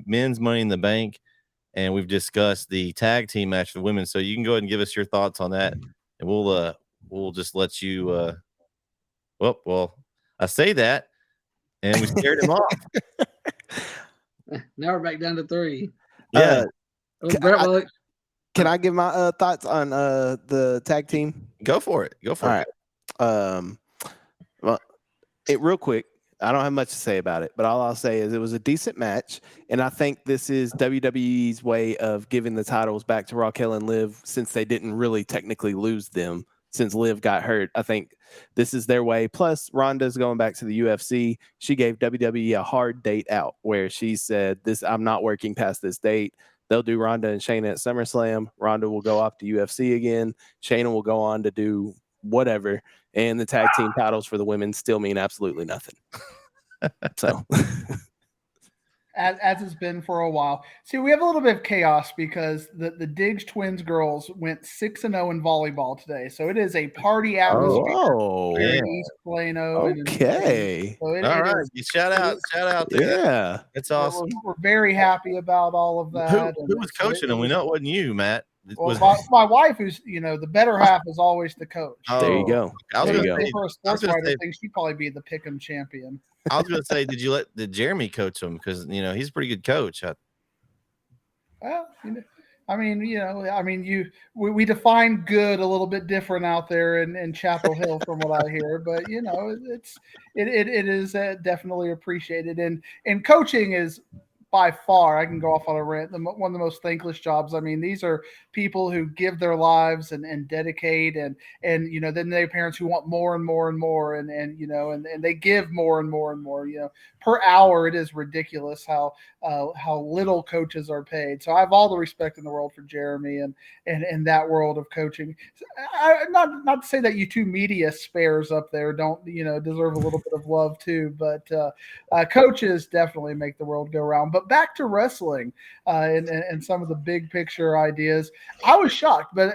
men's Money in the Bank, and we've discussed the tag team match for the women. So you can go ahead and give us your thoughts on that, and we'll just let you. Well, I say that, and we scared him off. Now we're back down to 3. Yeah. Can I give my thoughts on the tag team? Go for it. All right. Well, real quick, I don't have much to say about it, but all I'll say is it was a decent match, and I think this is WWE's way of giving the titles back to Raquel and Liv since they didn't really technically lose them since Liv got hurt. I think this is their way. Plus, Ronda's going back to the UFC. She gave WWE a hard date out where she said, I'm not working past this date. They'll do Ronda and Shayna at SummerSlam. Ronda will go off to UFC again. Shayna will go on to do whatever. And the tag team titles for the women still mean absolutely nothing. So, as it's been for a while. See, we have a little bit of chaos because the Diggs Twins girls went 6-0 in volleyball today. So it is a party atmosphere here in East Plano. Okay. So all right. Shout out there. Yeah. That's awesome. We're very happy about all of that. Who was coaching them? We know it wasn't you, Matt. Well, my wife, who's the better half, is always the coach. Oh, there you go. I was going to say, for a sports writer, I think she'd probably be the pick'em champion. I was going to say, did Jeremy coach him? Because he's a pretty good coach. Well, we define good a little bit different out there in Chapel Hill from what I hear, but it is definitely appreciated, and coaching is by far, I can go off on a rant, one of the most thankless jobs. I mean, these are people who give their lives and dedicate, and then they have parents who want more and more and more, and they give more and more and more. Per hour, it is ridiculous how little coaches are paid. So I have all the respect in the world for Jereme and that world of coaching. Not to say that you two media spares up there don't deserve a little bit of love too, but coaches definitely make the world go round. But back to wrestling and some of the big picture ideas. I was shocked, but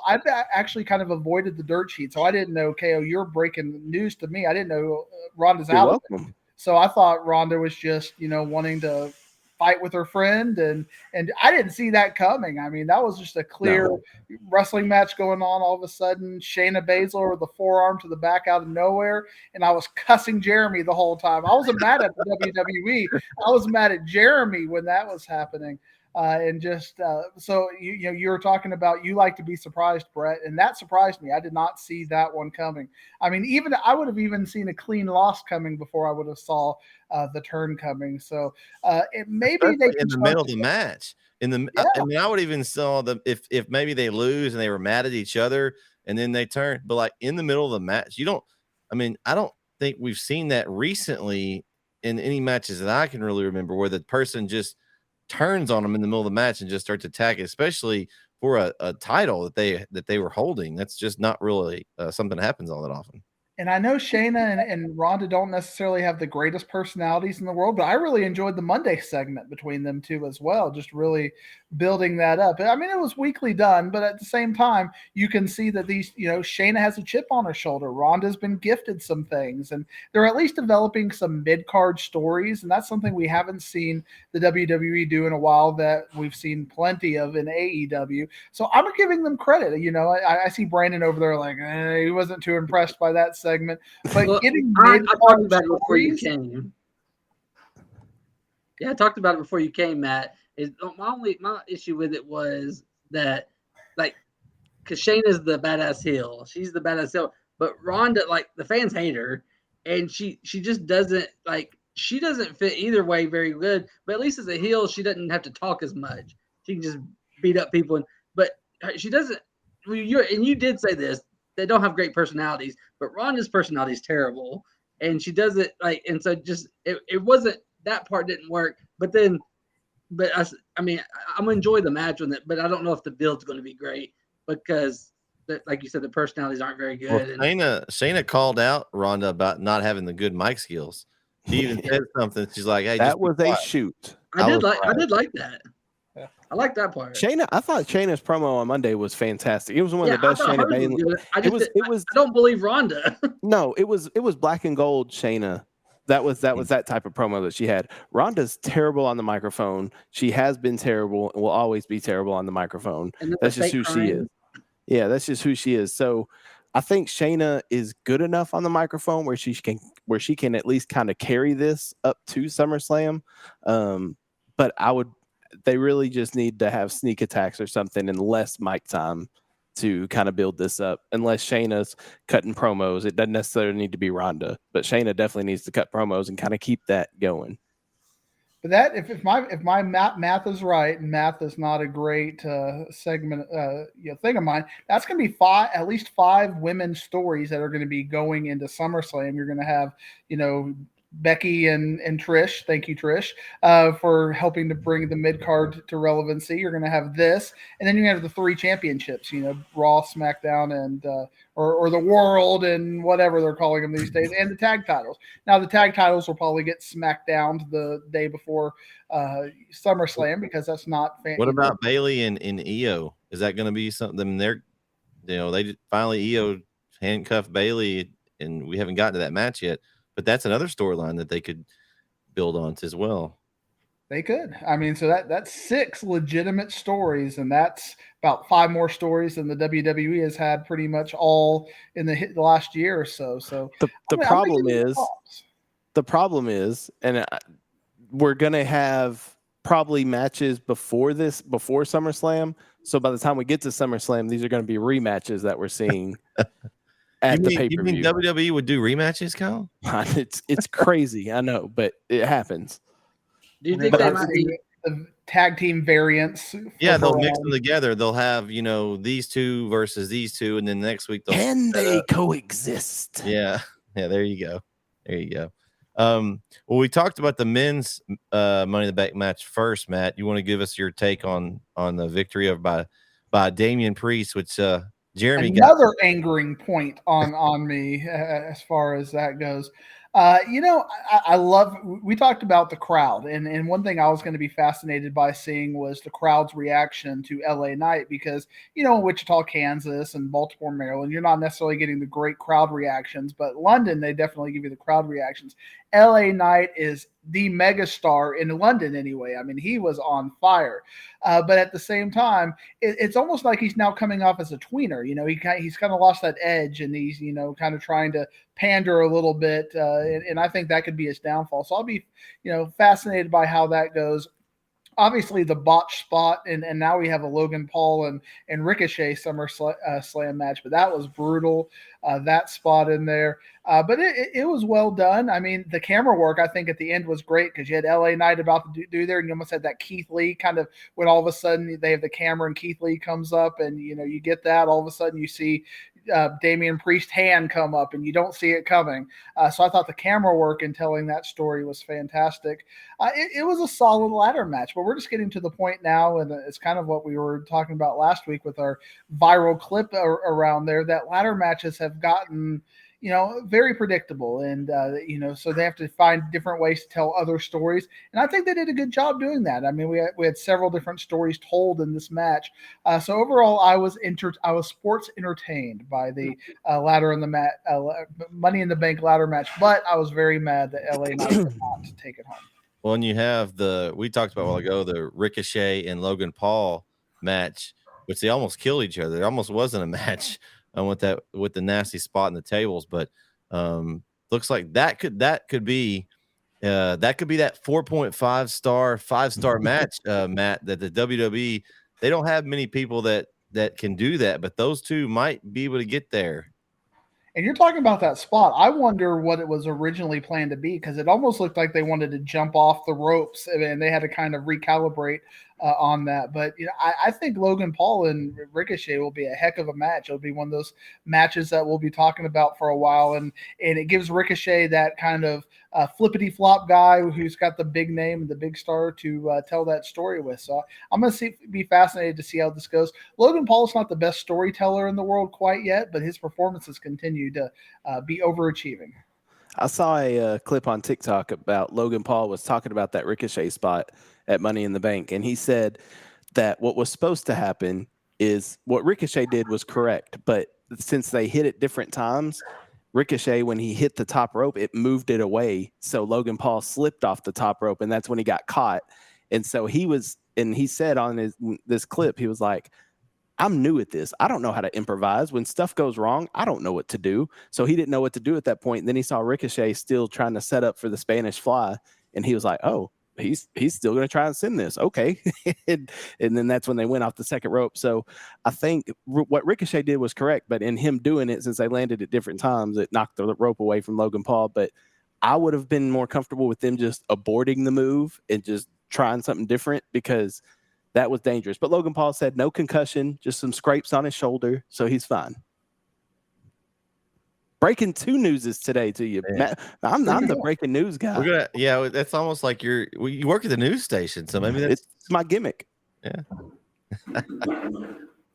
I've actually kind of avoided the dirt sheet, so I didn't know. KO, you're breaking news to me. I didn't know Ronda's You're out. welcome. So I thought Ronda was just wanting to fight with her friend, and I didn't see that coming. I mean, that was just a clear wrestling match going on. All of a sudden, Shayna Baszler with the forearm to the back out of nowhere, and I was cussing Jereme the whole time. I wasn't mad at the WWE. I was mad at Jereme when that was happening. So you were talking about you like to be surprised, Bret, and that surprised me. I did not see that one coming. I mean, I would have even seen a clean loss coming before I would have saw the turn coming. So maybe they in the middle of the match. I would even saw them if maybe they lose and they were mad at each other and then they turn, but like in the middle of the match, I don't think we've seen that recently in any matches that I can really remember where the person just turns on them in the middle of the match and just starts attacking, especially for a title that they were holding. That's just not really something that happens all that often. And I know Shayna and Ronda don't necessarily have the greatest personalities in the world, but I really enjoyed the Monday segment between them two as well, just really building that up. I mean, it was weakly done, but at the same time, you can see that Shayna has a chip on her shoulder. Ronda's been gifted some things, and they're at least developing some mid-card stories, and that's something we haven't seen the WWE do in a while that we've seen plenty of in AEW. So I'm giving them credit. I see Brandon over there like, he wasn't too impressed by that segment, but getting I talked about it before you came. Yeah, I talked about it before you came, Matt. My issue with it was that, like, because Shayna's the badass heel, she's the badass heel, but Ronda, like, the fans hate her, and she just doesn't she doesn't fit either way very good. But at least as a heel, she doesn't have to talk as much. She can just beat up people, but she doesn't. You did say this. They don't have great personalities, but Ronda's personality is terrible, and she does it and so just it wasn't, that part didn't work. But I'm gonna enjoy the match with it, but I don't know if the build's going to be great because, like you said, the personalities aren't very good. Well, Shayna called out Ronda about not having the good mic skills. She even said something. She's like, "Hey, that was a shoot." I did like that. Yeah. I like that part. I thought Shayna's promo on Monday was fantastic. It was one of the best Shayna Baszler. I don't believe Ronda. No, it was black and gold Shayna. That was that type of promo that she had. Ronda's terrible on the microphone. She has been terrible and will always be terrible on the microphone. That's just who she is. Yeah, that's just who she is. So I think Shayna is good enough on the microphone where she can at least kind of carry this up to SummerSlam. But they really just need to have sneak attacks or something and less mic time to kind of build this up. Unless Shayna's cutting promos, it doesn't necessarily need to be Ronda, but Shayna definitely needs to cut promos and kind of keep that going. But that, if my math is right, and math is not a great segment thing of mine, that's going to be at least five women's stories that are going to be going into SummerSlam. You're going to have Becky and Trish. Thank you, Trish, for helping to bring the mid card to relevancy. You're going to have this, and then you have the three championships. Raw, SmackDown, and or the World, and whatever they're calling them these days, and the tag titles. Now the tag titles will probably get smacked down the day before SummerSlam because that's not. What about Bayley and Io? Is that going to be something? They finally Io handcuffed Bayley, and we haven't gotten to that match yet. But that's another storyline that they could build on as well. They could. I mean, so that's 6 legitimate stories, and that's about 5 more stories than the WWE has had pretty much all in the last year or so. So the problem is, and we're gonna have probably matches before SummerSlam. So by the time we get to SummerSlam, these are going to be rematches that we're seeing. You mean WWE would do rematches, Kyle? It's crazy, I know, but it happens. Do you And think then they we'll might? see the tag team variants? Yeah, they'll for, mix them together. They'll have, these two versus these two, and then next week they'll Can split that they up. coexist? Yeah. Yeah, there you go. There you go. Well, we talked about the men's Money in the Bank match first, Matt. You want to give us your take on the victory by Damian Priest, which Jeremy got. Another angering point on me as far as that goes. I love. We talked about the crowd, and one thing I was going to be fascinated by seeing was the crowd's reaction to LA Knight, because in Wichita, Kansas, and Baltimore, Maryland, you're not necessarily getting the great crowd reactions, but London, they definitely give you the crowd reactions. LA Knight is the megastar in London anyway. I mean, he was on fire, but at the same time, it's almost like he's now coming off as a tweener. He's kind of lost that edge, and he's kind of trying to pander a little bit, and I think that could be his downfall. So I'll be fascinated by how that goes. Obviously the botch spot, and now we have a Logan Paul and Ricochet Slam match, but that was brutal, that spot in there. But it was well done. I mean, the camera work, I think, at the end was great, because you had LA Knight about to do there, and you almost had that Keith Lee kind of, when all of a sudden they have the camera and Keith Lee comes up, and you get that, all of a sudden you see Damian Priest hand come up, and you don't see it coming. So I thought the camera work in telling that story was fantastic. It was a solid ladder match, but we're just getting to the point now, and it's kind of what we were talking about last week with our viral clip around there, that ladder matches have gotten very predictable, and so they have to find different ways to tell other stories, and I think they did a good job doing that. I mean, we had several different stories told in this match, so overall I was sports entertained by the ladder in the Money in the Bank ladder match, but I was very mad that LA Knight did not take it home. Well, and you have we talked about a while ago, the Ricochet and Logan Paul match, which they almost killed each other. There almost wasn't a match with the nasty spot in the tables, but looks like that could be that 4.5 star, 5-star match, Matt, that the WWE, they don't have many people that can do that, but those two might be able to get there. And you're talking about that spot. I wonder what it was originally planned to be, because it almost looked like they wanted to jump off the ropes, and they had to kind of recalibrate on that. But I think Logan Paul and Ricochet will be a heck of a match. It'll be one of those matches that we'll be talking about for a while, and it gives Ricochet that kind of flippity flop guy who's got the big name and the big star to tell that story with. So I'm going to be fascinated to see how this goes. Logan Paul's not the best storyteller in the world quite yet, but his performances continue to be overachieving. I saw a clip on TikTok about Logan Paul was talking about that Ricochet spot at Money in the Bank, and he said that what was supposed to happen is what Ricochet did was correct, but since they hit it different times, Ricochet, when he hit the top rope, it moved it away, so Logan Paul slipped off the top rope, and that's when he got caught. And so he said on this clip, he was like, I'm new at this. I don't know how to improvise. When stuff goes wrong, I don't know what to do. So he didn't know what to do at that point. And then he saw Ricochet still trying to set up for the Spanish Fly, and he was like, oh, he's still going to try and send this. Okay. and then that's when they went off the second rope. So I think what Ricochet did was correct, but in him doing it, since they landed at different times, it knocked the rope away from Logan Paul. But I would have been more comfortable with them just aborting the move and just trying something different, because that was dangerous. But Logan Paul said no concussion, just some scrapes on his shoulder, so he's fine. Breaking 2 news is today to you, Matt. I'm the breaking news guy. That's almost like you work at the news station, so maybe it's my gimmick. Yeah.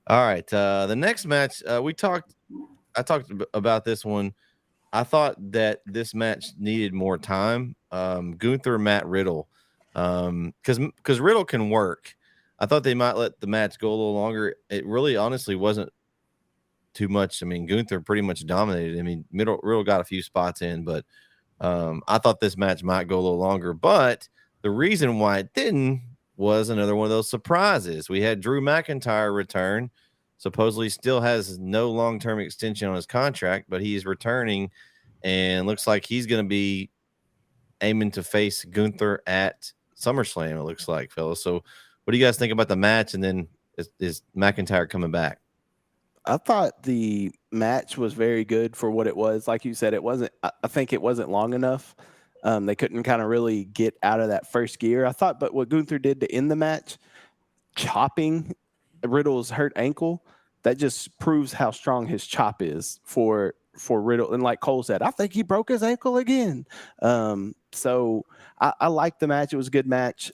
All right. The next match, I talked about this one. I thought that this match needed more time. Gunther, Matt Riddle, because Riddle can work. I thought they might let the match go a little longer. It really, honestly, wasn't too much. I mean, Gunther pretty much dominated. I mean, Riddle got a few spots in, but I thought this match might go a little longer. But the reason why it didn't was another one of those surprises. We had Drew McIntyre return. Supposedly still has no long-term extension on his contract, but he's returning, and looks like he's going to be aiming to face Gunther at SummerSlam, it looks like, fellas. So what do you guys think about the match? And then is McIntyre coming back? I thought the match was very good for what it was. Like you said, I think it wasn't long enough. They couldn't kind of really get out of that first gear, I thought. But what Gunther did to end the match, chopping Riddle's hurt ankle, that just proves how strong his chop is for Riddle. And like Cole said, I think he broke his ankle again. So I liked the match. It was a good match.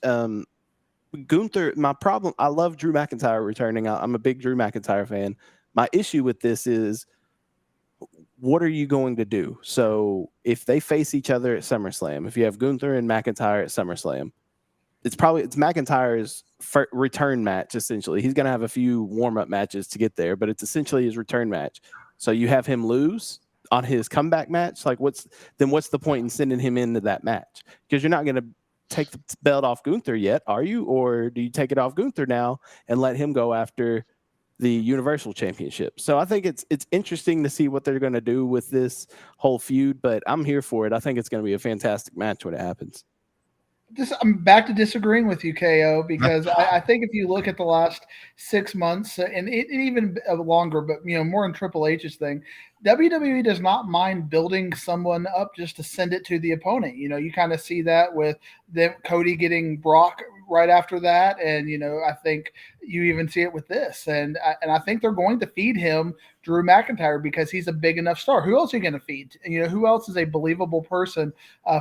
Gunther, my problem, I love Drew McIntyre returning. I'm a big Drew McIntyre fan. My issue with this is, what are you going to do? So if they face each other at SummerSlam, if you have Gunther and McIntyre at SummerSlam, it's McIntyre's return match, essentially. He's going to have a few warm-up matches to get there, but it's essentially his return match. So you have him lose on his comeback match. Like, what's the point in sending him into that match? Because you're not going to take the belt off Gunther yet, are you? Or do you take it off Gunther now and let him go after the Universal Championship? So I think it's interesting to see what they're going to do with this whole feud, but I'm here for it. I think it's going to be a fantastic match when it happens. I'm back to disagreeing with you, KO, because I think if you look at the last 6 months and even longer, but more in Triple H's thing, WWE does not mind building someone up just to send it to the opponent. You kind of see that with Cody getting Brock right after that, and I think you even see it with this, and I think they're going to feed him Drew McIntyre because he's a big enough star. Who else are you going to feed? Who else is a believable person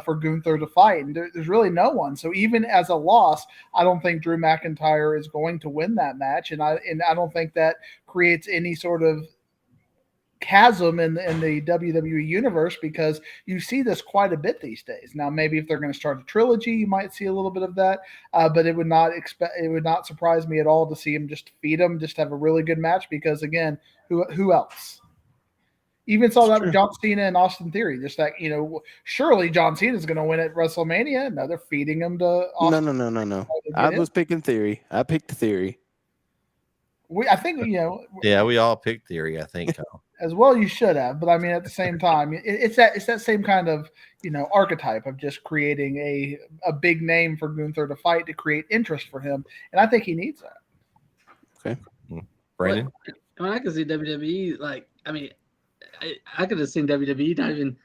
for Gunther to fight? And there's really no one. So even as a loss, I don't think Drew McIntyre is going to win that match, and I don't think that creates any sort of chasm in the WWE universe, because you see this quite a bit these days. Now, maybe if they're going to start a trilogy, you might see a little bit of that, but it would not surprise me at all to see him just feed him, just have a really good match. Because again, who else? Even saw that with John Cena and Austin Theory. Just that, surely John Cena is going to win at WrestleMania. No, they're feeding him to Austin. No. I was picking Theory. I picked Theory. I think Yeah, we all picked Theory, I think. As well, you should have, but I mean, at the same time, it's that same kind of archetype of just creating a big name for Gunther to fight, to create interest for him, and I think he needs that. Okay, Brandon. I can see WWE. Like, I mean, I could have seen WWE not even.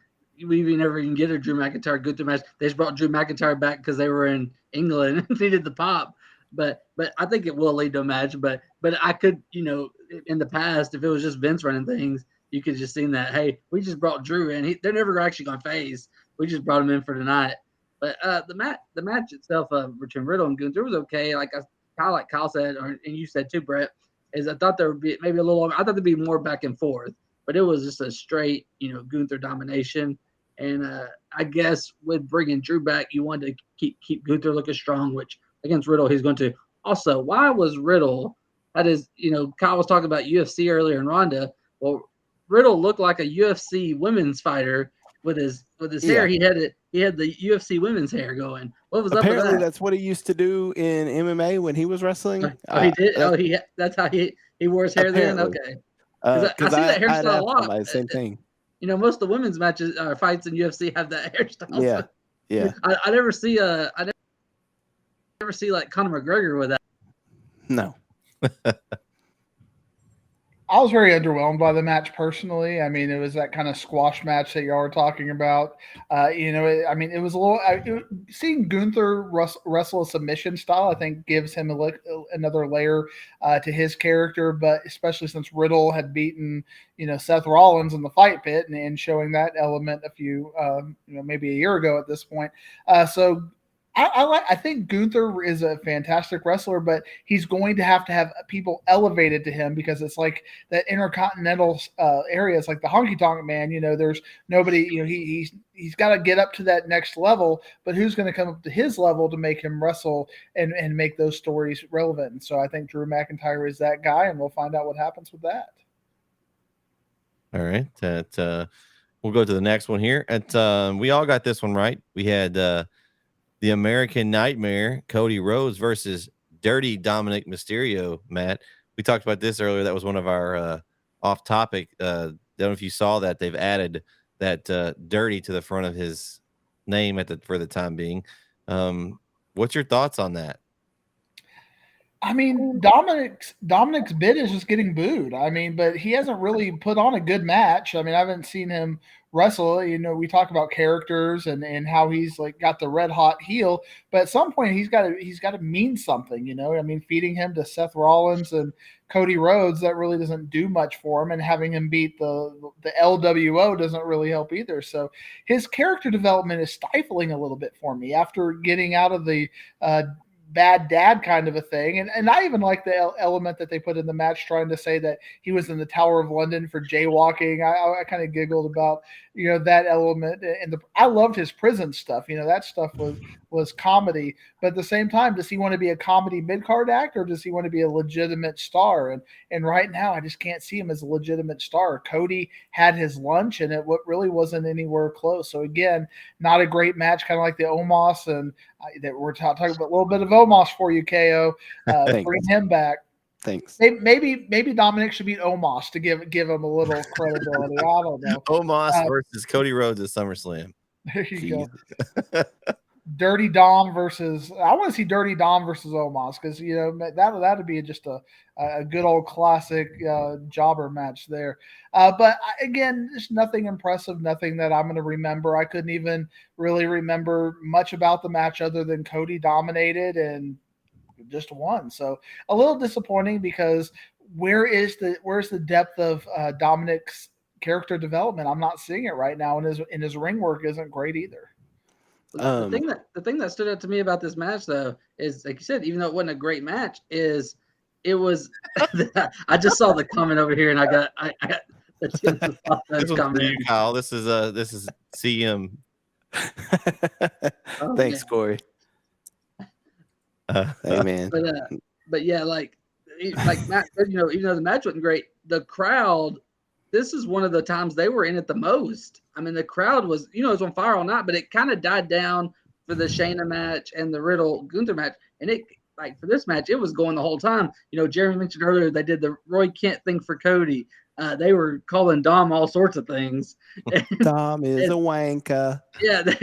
We never even get a Drew McIntyre Gunther match. They just brought Drew McIntyre back because they were in England and needed the pop. But I think it will lead to a match. But I could, in the past, if it was just Vince running things, you could just seen that. Hey, we just brought Drew in. They're never actually going to phase. We just brought him in for tonight. But the match itself, between Riddle and Gunther, was okay. Like Kyle said, and you said too, Bret, is I thought there would be maybe a little longer. I thought there'd be more back and forth, but it was just a straight, Gunther domination. And I guess with bringing Drew back, you wanted to keep Gunther looking strong, which against Riddle, he's going to. Also, why was Riddle, that is, Kyle was talking about UFC earlier in Ronda. Well, Riddle looked like a UFC women's fighter with his hair. He had the UFC women's hair going. What was apparently up with that? That's what he used to do in MMA when he was wrestling. He did. That's how he wore his hair apparently. then. Okay. I see that hairstyle a lot. Same thing. Most of the women's matches or fights in UFC have that hairstyle. Yeah. I never see like Conor McGregor with that. No. I was very underwhelmed by the match personally. I mean, it was that kind of squash match that y'all were talking about. It was a little. Seeing Gunther wrestle a submission style, I think, gives him another layer to his character. But especially since Riddle had beaten, Seth Rollins in the fight pit and showing that element a few, maybe a year ago at this point. I think Gunther is a fantastic wrestler, but he's going to have people elevated to him, because it's like that intercontinental area. It's like the honky tonk man. There's nobody. He's got to get up to that next level. But who's going to come up to his level to make him wrestle and make those stories relevant? And so I think Drew McIntyre is that guy, and we'll find out what happens with that. All right, we'll go to the next one here. We all got this one right. We had the American Nightmare, Cody Rhodes versus Dirty Dominic Mysterio. Matt, we talked about this earlier. That was one of our off topic. Don't know if you saw that they've added that Dirty to the front of his name for the time being. What's your thoughts on that? I mean, Dominic's bid is just getting booed. I mean, but he hasn't really put on a good match. I mean, I haven't seen him wrestle. You know, we talk about characters and how he's like got the red hot heel, but at some point he's got to mean something. You know, I mean, feeding him to Seth Rollins and Cody Rhodes, that really doesn't do much for him, and having him beat the LWO doesn't really help either. So his character development is stifling a little bit for me after getting out of the bad dad kind of a thing. And I even like the element that they put in the match, trying to say that he was in the Tower of London for jaywalking. I kind of giggled about, you know, that element. And I loved his prison stuff. You know, that stuff was comedy. But at the same time, does he want to be a comedy mid-card act, or does he want to be a legitimate star? And right now, I just can't see him as a legitimate star. Cody had his lunch, and it really wasn't anywhere close. So again, not a great match, kind of like the Omos, and that we're talking about a little bit of Omos for you, KO. Bring him back. Thanks. Maybe Dominic should beat Omos to give him a little credibility. I don't know. Omos versus Cody Rhodes at SummerSlam. There you go. Dirty Dom versus. I want to see Dirty Dom versus Omos, because you know that'd be just a good old classic jobber match there. But again, just nothing impressive, nothing that I'm going to remember. I couldn't even really remember much about the match other than Cody dominated and just won. So a little disappointing, because where's the depth of Dominic's character development? I'm not seeing it right now, and his ring work isn't great either. The thing that stood out to me about this match, though, is like you said, even though it wasn't a great match, is it was. I just saw the comment over here, and I got this comment. You, Kyle. This is CM. Thanks, Corey. Hey man. But yeah, like Matt said, you know, even though the match wasn't great, the crowd. This is one of the times they were in it the most. I mean, the crowd was, you know, it was on fire all night, but it kind of died down for the Shayna match and the Riddle Gunther match. And it, like, for this match, it was going the whole time. You know, Jeremy mentioned earlier they did the Roy Kent thing for Cody. They were calling Dom all sorts of things. Dom is a wanker. Yeah, they're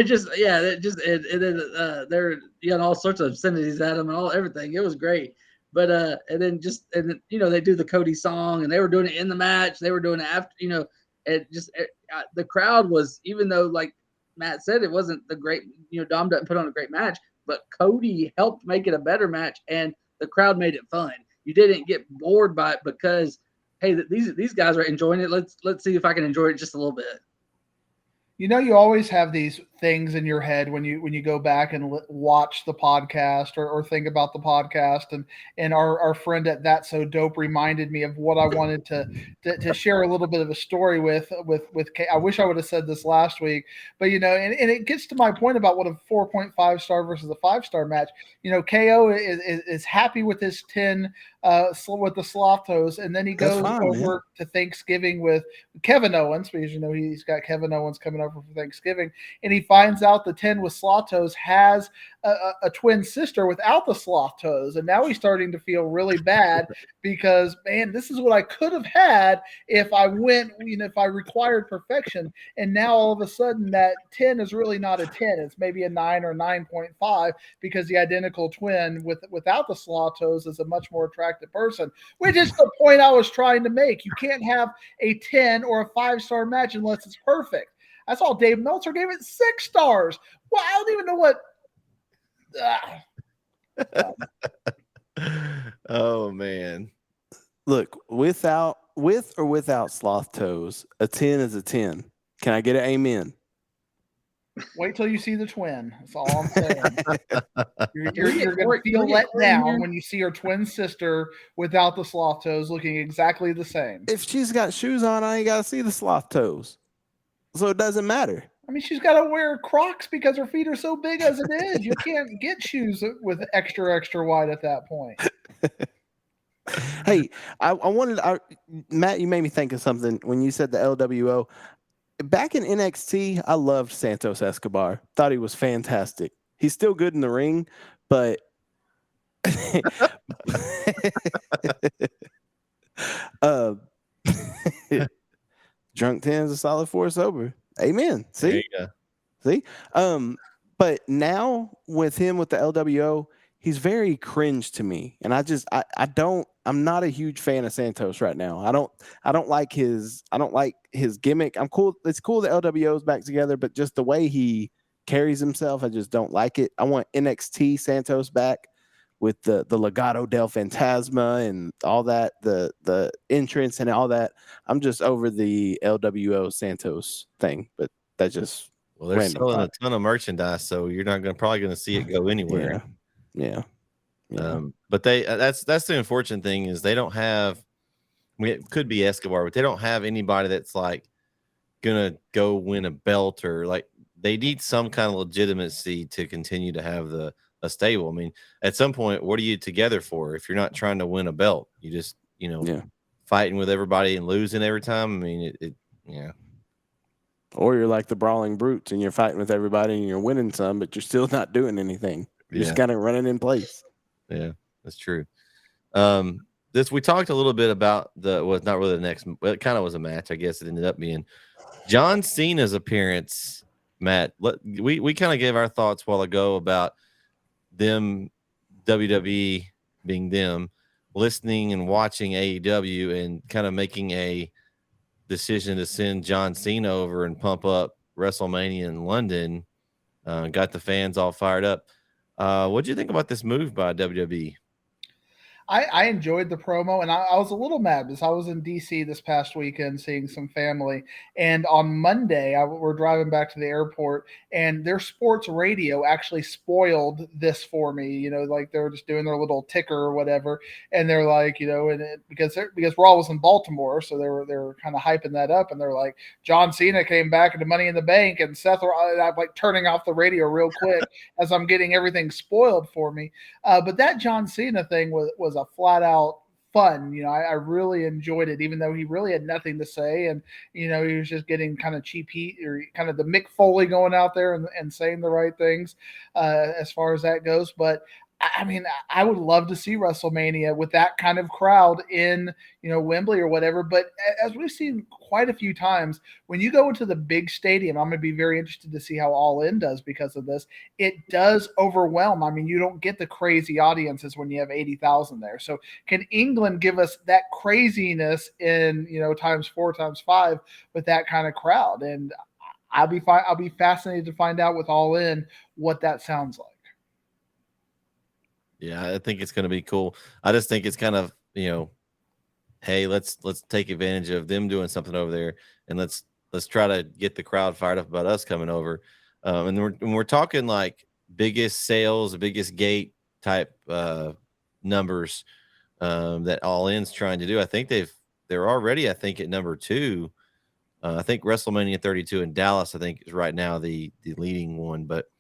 all sorts of obscenities at him and everything. It was great. But and then you know, they do the Cody song, and they were doing it in the match. They were doing it after, you know, the crowd was, even though like Matt said, it wasn't the great, you know, Dom doesn't put on a great match, but Cody helped make it a better match, and the crowd made it fun. You didn't get bored by it because, hey, these guys are enjoying it. Let's see if I can enjoy it just a little bit. You know, you always have these things in your head when you go back and watch the podcast or think about the podcast. And our friend at That's So Dope reminded me of what I wanted to share a little bit of a story with K. I wish I would have said this last week, but you know, and it gets to my point about what a 4.5 star versus a 5-star match. You know, KO is happy with his 10 with the Sloth Toes, and then he goes over to Thanksgiving with Kevin Owens, because you know he's got Kevin Owens coming over for Thanksgiving, and he finds out the 10 with Sloth Toes has a twin sister without the Sloth Toes, and now he's starting to feel really bad because, man, this is what I could have had if I went, you know, if I required perfection, and now all of a sudden that 10 is really not a 10, it's maybe a 9 or 9.5, because the identical twin without the Sloth Toes is a much more attractive person, which is the point I was trying to make. You can't have a 10 or a 5-star match unless it's perfect. That's all. Dave Meltzer gave it 6 stars. Well, I don't even know what. Oh man! Look, with or without Sloth Toes, a 10 is a 10. Can I get an amen? Wait till you see the twin. That's all I'm saying. You're going to feel let down when you see her twin sister without the Sloth Toes looking exactly the same. If she's got shoes on, I ain't got to see the Sloth Toes. So it doesn't matter. I mean, she's got to wear Crocs because her feet are so big as it is. You can't get shoes with extra wide at that point. Hey, I wanted Matt, you made me think of something when you said the LWO. Back in NXT, I loved Santos Escobar. Thought he was fantastic. He's still good in the ring, but drunk 10 is a solid 4 sober. Amen. See? There you go. See? But now with him with the LWO, he's very cringe to me, and I'm not a huge fan of Santos right now. I don't like his gimmick. I'm cool. It's cool that LWO's back together, but just the way he carries himself, I just don't like it. I want NXT Santos back with the Legado del Fantasma and all that, the entrance and all that. I'm just over the LWO Santos thing, but that just they're random selling thought. a ton of merchandise, so you're not probably going to see it go anywhere. Yeah. But that's the unfortunate thing is they don't have. I mean, it could be Escobar, but they don't have anybody that's like gonna go win a belt, or like they need some kind of legitimacy to continue to have a stable. I mean, at some point, what are you together for if you're not trying to win a belt? You just fighting with everybody and losing every time. I mean, yeah. Or you're like the Brawling Brutes and you're fighting with everybody and you're winning some, but you're still not doing anything. You're just kind of running in place. Yeah, that's true. We talked a little bit about it's not really the next, but it kind of was a match. I guess it ended up being John Cena's appearance. Matt, we kind of gave our thoughts a while ago about them, WWE being them, listening and watching AEW and kind of making a decision to send John Cena over and pump up WrestleMania in London. Got the fans all fired up. What do you think about this move by WWE? I enjoyed the promo, and I was a little mad because I was in DC this past weekend seeing some family. And on Monday, we're driving back to the airport, and their sports radio actually spoiled this for me. You know, like they were just doing their little ticker or whatever, and they're like, you know, because Raw was in Baltimore, so they were kind of hyping that up, and they're like, John Cena came back into Money in the Bank, and I'm like turning off the radio real quick as I'm getting everything spoiled for me. But that John Cena thing was a flat out fun. You know, I really enjoyed it, even though he really had nothing to say. And, you know, he was just getting kind of cheap heat, or kind of the Mick Foley going out there and saying the right things as far as that goes. But I mean, I would love to see WrestleMania with that kind of crowd in, you know, Wembley or whatever. But as we've seen quite a few times, when you go into the big stadium, I'm going to be very interested to see how All In does because of this. It does overwhelm. I mean, you don't get the crazy audiences when you have 80,000 there. So can England give us that craziness in, you know, times 4, times 5 with that kind of crowd? And I'll be fascinated to find out with All In what that sounds like. Yeah, I think it's going to be cool. I just think it's kind of, you know, hey, let's take advantage of them doing something over there, and let's try to get the crowd fired up about us coming over. And we're talking like biggest sales, biggest gate type numbers that All In's trying to do. I think they're already, I think, at number 2. I think WrestleMania 32 in Dallas, I think, is right now the leading one. But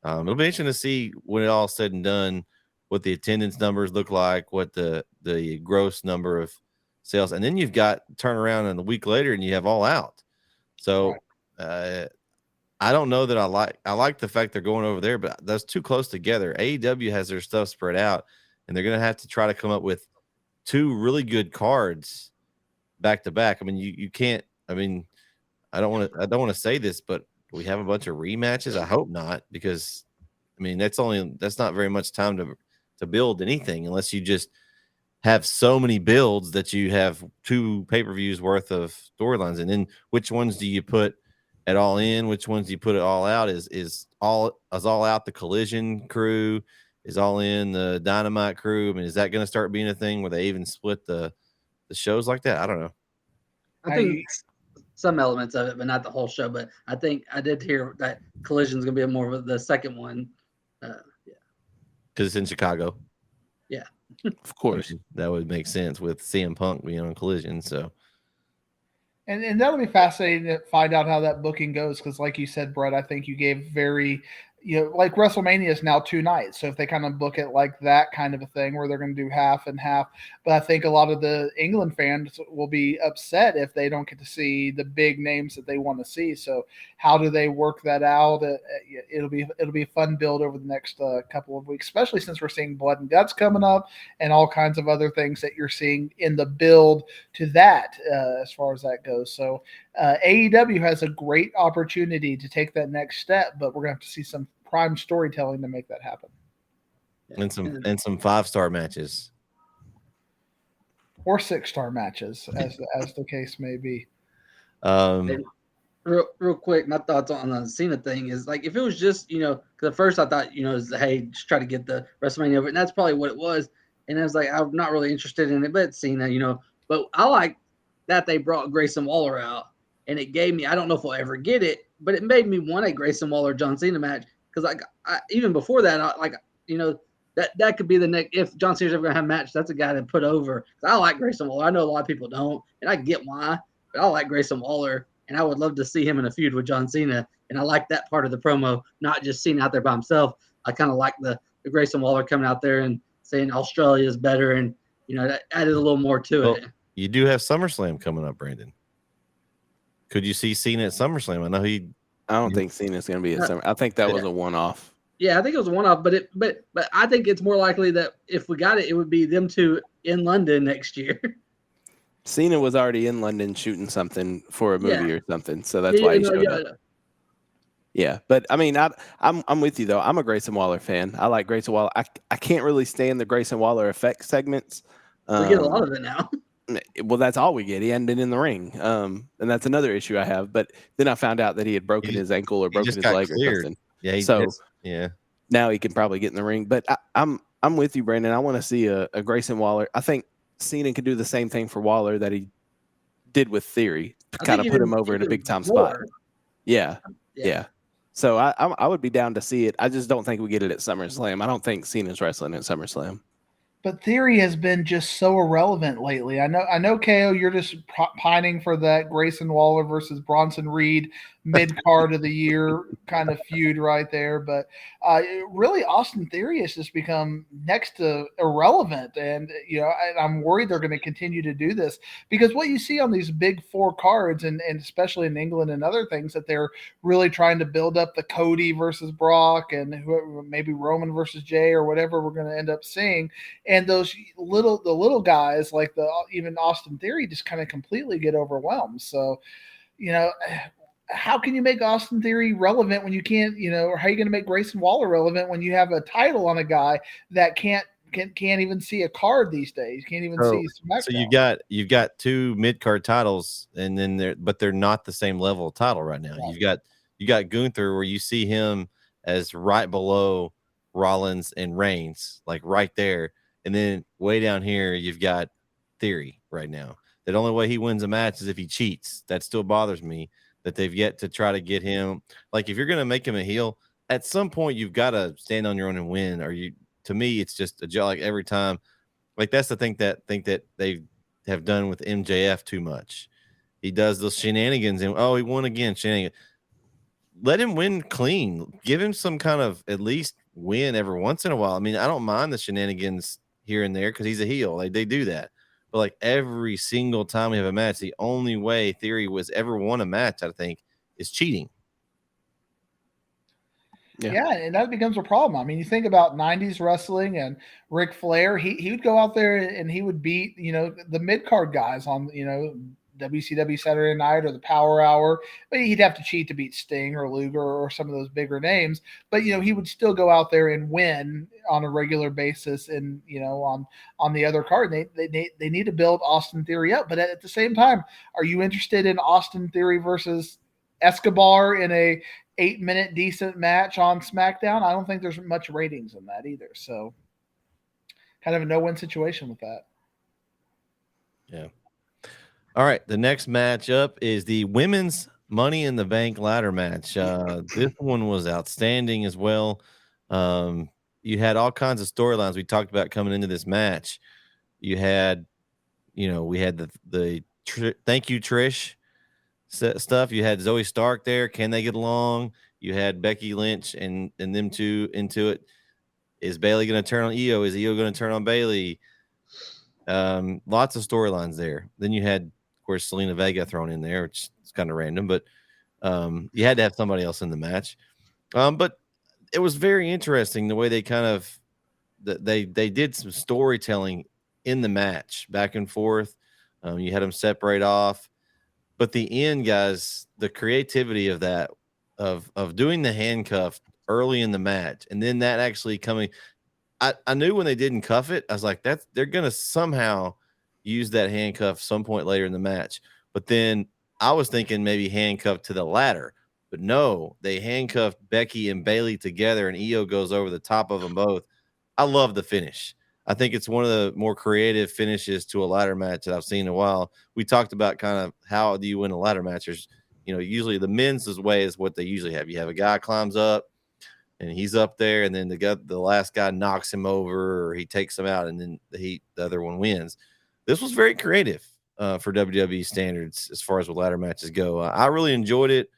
it'll be interesting to see when it all said and done, what the attendance numbers look like, what the gross number of sales, and then you've got turn around and a week later and you have All Out. So I don't know that I like the fact they're going over there, but that's too close together. AEW has their stuff spread out, and they're going to have to try to come up with 2 really good cards back to back. I mean, you can't. I mean, I don't want to say this, but we have a bunch of rematches. I hope not, because I mean that's not very much time to build anything unless you just have so many builds that you have 2 pay-per-views worth of storylines. And then which ones do you put at All In? Which ones do you put at All Out? Is All Out the Collision crew? Is All In the Dynamite crew? I mean, is that going to start being a thing where they even split the shows like that? I don't know. I think some elements of it, but not the whole show. But I think I did hear that Collision is going to be more of the second one. Because it's in Chicago. Yeah. Of course. That would make sense with CM Punk being on Collision. So, and that'll be fascinating to find out how that booking goes, because like you said, Brett, I think you gave very, you know, like WrestleMania is now 2 nights. So if they kind of book it like that kind of a thing where they're going to do half and half, but I think a lot of the England fans will be upset if they don't get to see the big names that they want to see. So how do they work that out? It'll be a fun build over the next couple of weeks, especially since we're seeing Blood and Guts coming up and all kinds of other things that you're seeing in the build to that as far as that goes. So AEW has a great opportunity to take that next step, but we're going to have to see some prime storytelling to make that happen. and some 5-star matches. Or 6-star matches, as the case may be. Real quick, my thoughts on the Cena thing is like if it was just because at first I thought is hey, just try to get the WrestleMania over, and that's probably what it was. And I was like, I'm not really interested in it, but it's Cena, But I like that they brought Grayson Waller out, and it gave me, I don't know if we'll ever get it, but it made me want a Grayson Waller John Cena match because like even before that, that could be the next. If John Cena's ever gonna have a match, that's a guy to put over. I like Grayson Waller. I know a lot of people don't, and I get why, but I like Grayson Waller, and I would love to see him in a feud with John Cena. And I like that part of the promo, not just Cena out there by himself. I kind of like the Grayson Waller coming out there and saying Australia is better, and that added a little more to it. You do have SummerSlam coming up, Brandon. Could you see Cena at SummerSlam? I don't think Cena's going to be at Summer. I think that was a one-off. Yeah, I think it was a one-off, but I think it's more likely that if we got it, it would be them two in London next year. Cena was already in London shooting something for a movie or something, so that's why he showed up. Yeah, but I mean, I'm with you though. I'm a Grayson Waller fan. I like Grayson Waller. I can't really stand the Grayson Waller effect segments. We get a lot of it now. Well, that's all we get. He hadn't been in the ring, and that's another issue I have. But then I found out that he had broken his ankle or broken his leg or something. Yeah, now he can probably get in the ring. But I'm with you, Brandon. I want to see a Grayson Waller. I think Cena could do the same thing for Waller that he did with Theory, kind of put him over in a big time spot. Yeah. So I would be down to see it. I just don't think we get it at SummerSlam. I don't think Cena's wrestling at SummerSlam. But Theory has been just so irrelevant lately. I know, KO, you're just pining for that Grayson Waller versus Bronson Reed mid-card of the year kind of feud right there. But really, Austin Theory has just become next to irrelevant. And, I'm worried they're going to continue to do this because what you see on these big 4 cards, and especially in England and other things, that they're really trying to build up the Cody versus Brock and maybe Roman versus Jay or whatever we're going to end up seeing. And those little guys like even Austin Theory just kind of completely get overwhelmed. So, how can you make Austin Theory relevant when you can't, or how are you going to make Grayson Waller relevant when you have a title on a guy that can't even see a card these days? Can't even see SmackDown. So you've got 2 mid-card titles, and then they're not the same level of title right now. Right. You got Gunther, where you see him as right below Rollins and Reigns, like right there. And then way down here, you've got Theory right now. The only way he wins a match is if he cheats. That still bothers me that they've yet to try to get him. Like, if you're going to make him a heel, at some point you've got to stand on your own and win. To me, it's just a job. Like every time, like that's the thing that they have done with MJF too much. He does those shenanigans and he won again. Shenanigans. Let him win clean. Give him some kind of at least win every once in a while. I mean, I don't mind the shenanigans here and there because he's a heel. Like they do that. But like every single time we have a match, the only way Theory was ever won a match, I think, is cheating. Yeah, and that becomes a problem. I mean, you think about 90s wrestling and Ric Flair, he would go out there and he would beat, the mid-card guys on, WCW Saturday Night or the Power Hour, but he'd have to cheat to beat Sting or Luger or some of those bigger names. But he would still go out there and win on a regular basis, and on the other card. They need to build Austin Theory up. But at the same time, are you interested in Austin Theory versus Escobar in a 8-minute decent match on SmackDown? I don't think there's much ratings in that either. So kind of a no-win situation with that. Yeah. All right, the next matchup is the women's Money in the Bank ladder match. This one was outstanding as well. You had all kinds of storylines we talked about coming into this match. You had, we had the thank you Trish stuff. You had Zoe Stark there. Can they get along? You had Becky Lynch and them two into it. Is Bayley going to turn on Io? Is Io going to turn on Bayley? Lots of storylines there. Then you had, of course, Selena Vega thrown in there, which is kind of random, but you had to have somebody else in the match. But it was very interesting the way they kind of they did some storytelling in the match, back and forth. You had them separate off, but the end, guys, the creativity of that of doing the handcuff early in the match, and then that actually coming. I knew when they didn't cuff it, I was like, they're gonna somehow use that handcuff some point later in the match. But then I was thinking maybe handcuffed to the ladder, but no, they handcuffed Becky and Bailey together, and Io goes over the top of them both. I love the finish. I think it's one of the more creative finishes to a ladder match that I've seen in a while. We talked about kind of how do you win a ladder match. There's, usually the men's way is what they usually have. You have a guy climbs up, and he's up there, and then the last guy knocks him over, or he takes him out, and then the other one wins. This was very creative for WWE standards as far as what ladder matches go. I really enjoyed it.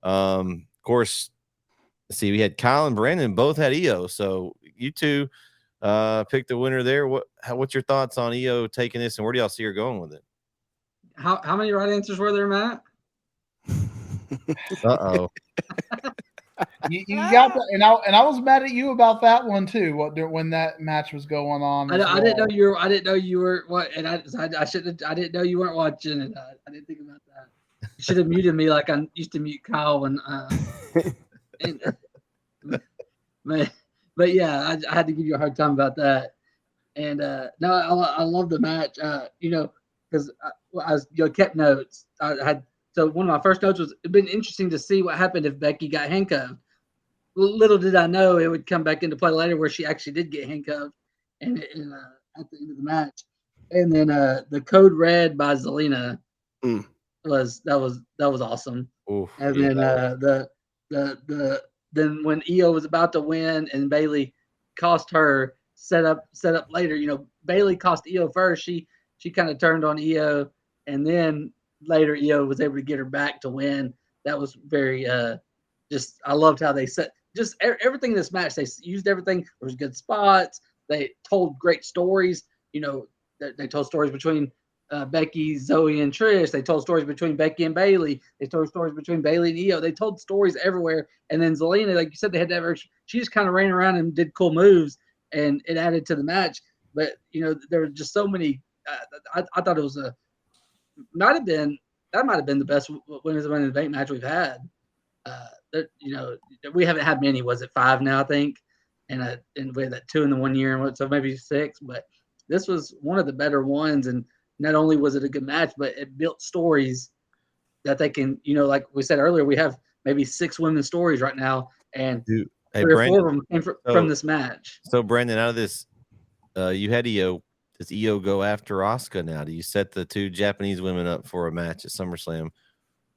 Of course, let's see, we had Kyle and Brandon both had Io, so you two picked the winner there. What's your thoughts on Io taking this, and where do y'all see her going with it? How many right answers were there, Matt? Uh-oh. You got that, and I was mad at you about that one too. When that match was going on, I didn't know you were. I didn't know you were. What? And I shouldn't. I didn't know you weren't watching it. I didn't think about that. You should have muted me like I used to mute Kyle when. But yeah, I had to give you a hard time about that. And no, I love the match. Because I kept notes. So one of my first notes was it'd been interesting to see what happened if Becky got handcuffed. Little did I know it would come back into play later where she actually did get handcuffed and at the end of the match. And then the code red by Zelina was awesome. Oof, and then then when Io was about to win and Bailey cost her set up later, Bailey cost Io first. She kind of turned on Io, and then later Io was able to get her back to win. That was very I loved how they set just everything in this match. They used everything. There was good spots. They told great stories. They told stories between Becky, Zoe, and Trish. They told stories between Becky and Bailey. They told stories between Bailey and Io. They told stories everywhere. And then Zelina, like you said, they had to have her. She just kind of ran around and did cool moves, and it added to the match. But there were just so many. I thought it was might have been the best women's Money in the Bank match we've had. We haven't had many. Was it 5 now? I think, and we had that 2 in the 1 year, and so maybe 6. But this was one of the better ones, and not only was it a good match, but it built stories that they can. Like we said earlier, we have maybe 6 women's stories right now, and 3 or 4 of them came from this match. So Brandon, out of this, you had Io. Does Io go after Asuka now? Do you set the 2 Japanese women up for a match at SummerSlam,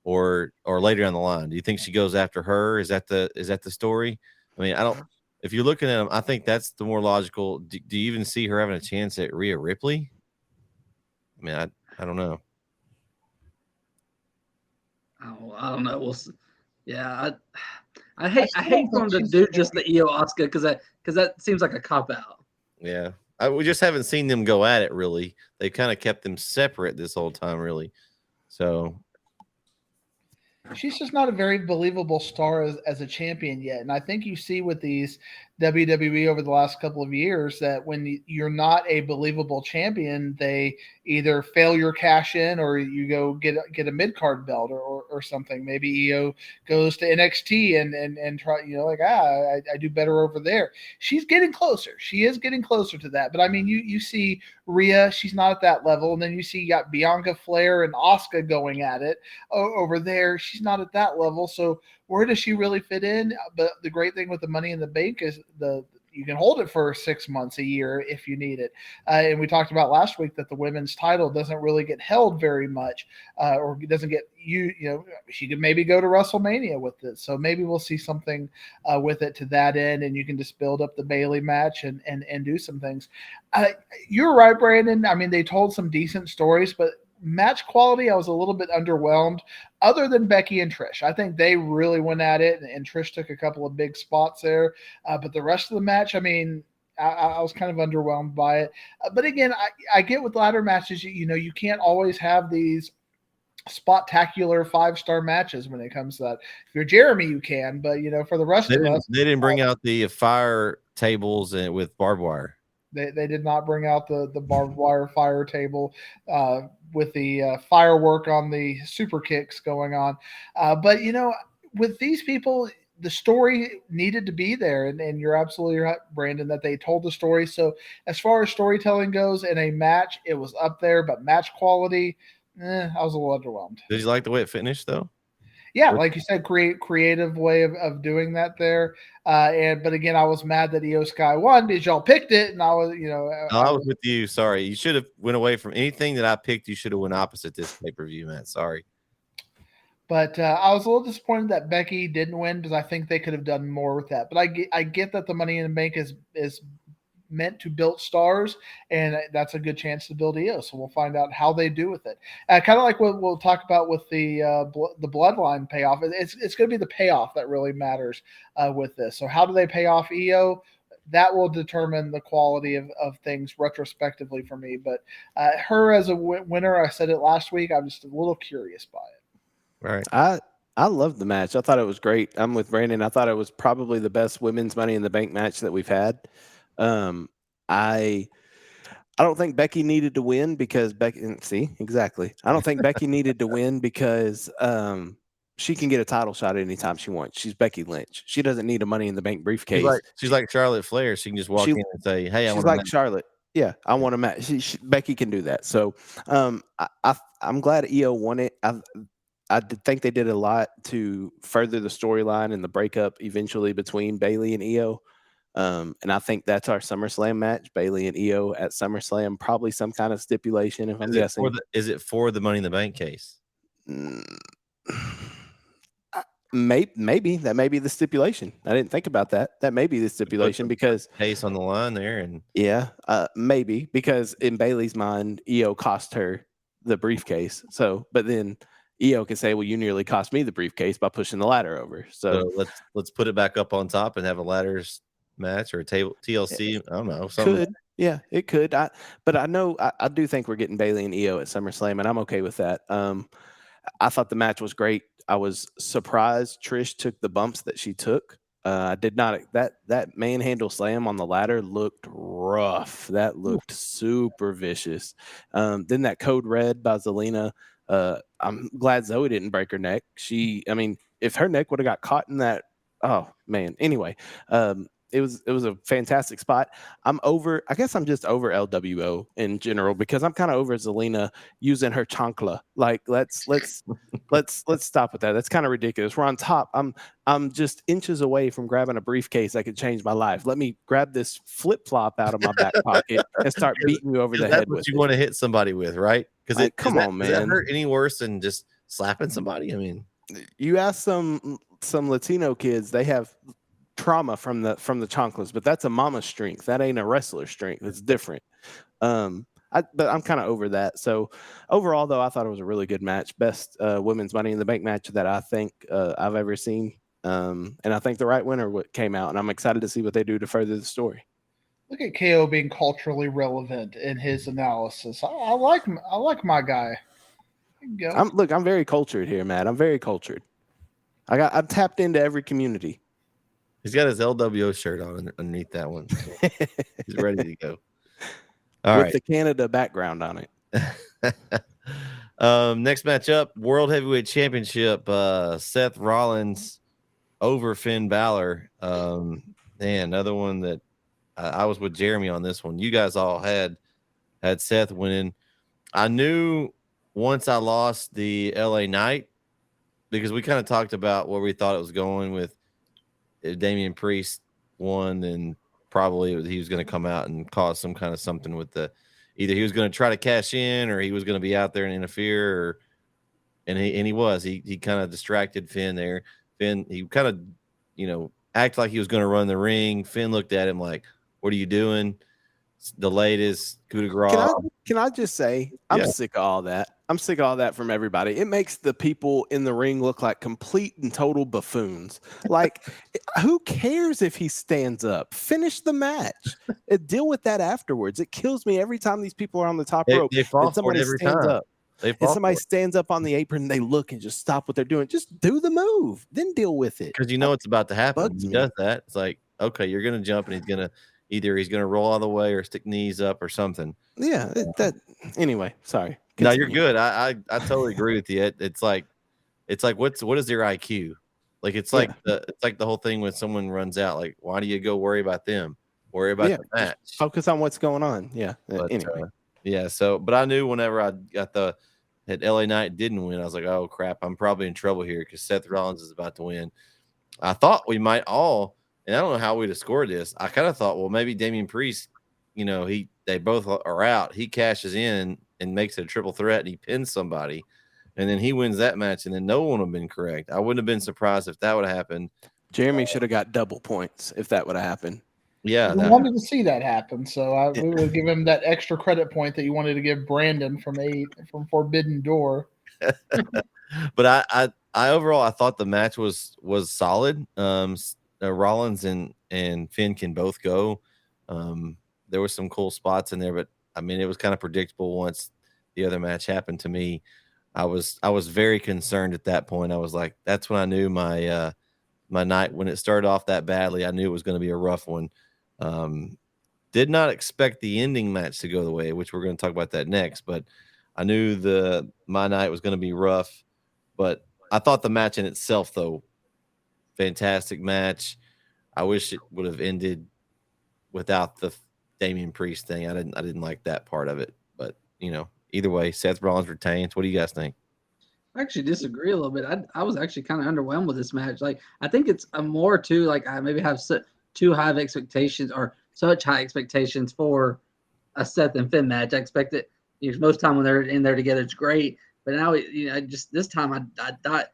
or later down the line? Do you think she goes after her? Is that the story? I mean, I don't. If you're looking at them, I think that's the more logical. Do you even see her having a chance at Rhea Ripley? I mean, I don't know. I don't know. We'll see. Yeah, I hate for them to do just the Io Asuka because that seems like a cop out. Yeah. We just haven't seen them go at it, really. They kind of kept them separate this whole time, really. So she's just not a very believable star as a champion yet. And I think you see with these WWE over the last couple of years that when you're not a believable champion, they either fail your cash in or you go get a mid-card belt or something. Maybe Io goes to NXT and try, I do better over there. She's getting closer. She is getting closer to that. But I mean, you see Rhea, she's not at that level. And then you see you got Bianca Flair and Asuka going at it over there. She's not at that level. So where does she really fit in? But the great thing with the Money in the Bank is you can hold it for 6 months, a year if you need it. And we talked about last week that the women's title doesn't really get held very much, or doesn't get she could maybe go to WrestleMania with it. So maybe we'll see something with it to that end, and you can just build up the Bailey match and do some things. You're right, Brandon. I mean, they told some decent stories, but match quality, I was a little bit underwhelmed. Other than Becky and Trish, I think they really went at it, and Trish took a couple of big spots there. But the rest of the match, I mean, I was kind of underwhelmed by it. But again, I get with ladder matches, you can't always have these spectacular 5-star matches when it comes to that. If you're Jereme, you can, but for the rest of us, they didn't bring out the fire tables with barbed wire. They did not bring out the barbed wire fire table with the firework on the super kicks going on. But with these people, the story needed to be there, and you're absolutely right, Brandon, that they told the story. So as far as storytelling goes in a match, it was up there, but match quality, I was a little underwhelmed. Did you like the way it finished though? Yeah, like you said, creative way of doing that there. But again, I was mad that Io Sky won because y'all picked it, and I was, I was with you. Sorry, you should have went away from anything that I picked. You should have went opposite this pay-per-view, Matt. Sorry. But I was a little disappointed that Becky didn't win because I think they could have done more with that. But I get that the Money in the Bank is meant to build stars, and that's a good chance to build Io. So we'll find out how they do with it. Kind of like what we'll talk about with the Bloodline payoff. It's going to be the payoff that really matters with this. So how do they pay off Io? That will determine the quality of things retrospectively for me. But her as a winner, I said it last week, I'm just a little curious by it. Right. I loved the match. I thought it was great. I'm with Brandon. I thought it was probably the best women's Money in the Bank match that we've had. I don't think Becky needed to win because exactly. I don't think Becky needed to win because she can get a title shot anytime she wants. She's Becky Lynch. She doesn't need a Money in the Bank briefcase. She's like Charlotte Flair. She can just walk in and say, "Hey, I want." She's like Charlotte. Yeah, I want to match. Becky can do that. So I'm glad Io won it. I think they did a lot to further the storyline and the breakup eventually between Bayley and Io. And I think that's our SummerSlam match, Bayley and Io at SummerSlam. Probably some kind of stipulation, if I'm guessing. Is it for the Money in the Bank case? Maybe that may be the stipulation. I didn't think about that. That may be the stipulation because case on the line there, and maybe because in Bayley's mind, Io cost her the briefcase. So, but then Io can say, "Well, you nearly cost me the briefcase by pushing the ladder over." So let's put it back up on top and have a ladders match or a table TLC. I don't know. Could. Yeah, it could. But I know I do think we're getting Bayley and Io at SummerSlam, and I'm okay with that. I thought the match was great. I was surprised Trish took the bumps that she took. I did not that manhandle slam on the ladder looked rough. That looked super vicious. Then that code red by Zelina. I'm glad Zoe didn't break her neck. If her neck would have got caught in that, oh man. Anyway, it was a fantastic spot. I guess I'm just over LWO in general because I'm kind of over Zelina using her chancla. Like let's stop with that. That's kind of ridiculous. We're on top. I'm just inches away from grabbing a briefcase that could change my life. Let me grab this flip flop out of my back pocket and start beating you over the head with it. You want to hit somebody with, right? Because come on, man. Does that hurt any worse than just slapping somebody? I mean, you ask some Latino kids, they have trauma from the chanclas, but that's a mama strength. That ain't a wrestler strength. It's different. But I'm kind of over that. So overall, though, I thought it was a really good match. Best women's Money in the Bank match that I think I've ever seen. And I think the right winner came out, and I'm excited to see what they do to further the story. Look at KO being culturally relevant in his analysis. I like my guy. I'm very cultured here, Matt. I'm very cultured. I'm tapped into every community. He's got his LWO shirt on underneath that one. So he's ready to go. All With the Canada background on it. Next matchup, World Heavyweight Championship. Seth Rollins over Finn Balor. Another one that I was with Jereme on this one. You guys all had Seth winning. I knew once I lost the LA Knight, because we kind of talked about where we thought it was going with if Damian Priest won, then probably he was going to come out and cause some kind of something with either he was going to try to cash in or he was going to be out there and interfere, and he kind of distracted Finn there. Finn, he kind of, act like he was going to run the ring. Finn looked at him like, "What are you doing?" Delayed his coup de grace. Can I just say, I'm sick of all that. I'm sick of all that from everybody. It makes the people in the ring look like complete and total buffoons. Like, who cares if he stands up? Finish the match. Deal with that afterwards. It kills me every time these people are on the top rope. They fall for it every time. And somebody stands up on the apron, they look and just stop what they're doing. Just do the move, then deal with it. Because it's about to happen. He does that. It's like, okay, you're going to jump, and he's going to roll out of the way or stick knees up or something. Yeah. Anyway, sorry. Continue. No, you're good. I totally agree with you. It's like what is their IQ? Like it's like the whole thing when someone runs out. Like, why do you go worry about them? Worry about the match. Focus on what's going on. Yeah. But, Anyway. But I knew whenever I got that LA Knight didn't win, I was like, oh crap, I'm probably in trouble here because Seth Rollins is about to win. I thought we might all, and I don't know how we'd have scored this. I kind of thought, well, maybe Damian Priest, they both are out. He cashes in and makes it a triple threat, and he pins somebody, and then he wins that match, and then no one would have been correct. I wouldn't have been surprised if that would have happened. Jereme should have got double points if that would have happened. Yeah, we wanted to see that happen, so we would give him that extra credit point that you wanted to give Brandon from Forbidden Door. But I overall I thought the match was solid. Rollins and Finn can both go. There were some cool spots in there, but I mean it was kind of predictable once the other match happened to me. I was very concerned at that point. I was like, that's when I knew my night, when it started off that badly, I knew it was going to be a rough one. Did not expect the ending match to go the way, which we're going to talk about that next, but I knew my night was going to be rough. But I thought the match in itself, though, fantastic match. I wish it would have ended without the Damian Priest thing. I didn't like that part of it. But either way, Seth Rollins retains. What do you guys think? I actually disagree a little bit. I was actually kind of underwhelmed with this match. Like, I think it's a more too, like, I maybe have too high of expectations or such high expectations for a Seth and Finn match. I expect it. Most time when they're in there together, it's great. But now, just this time, I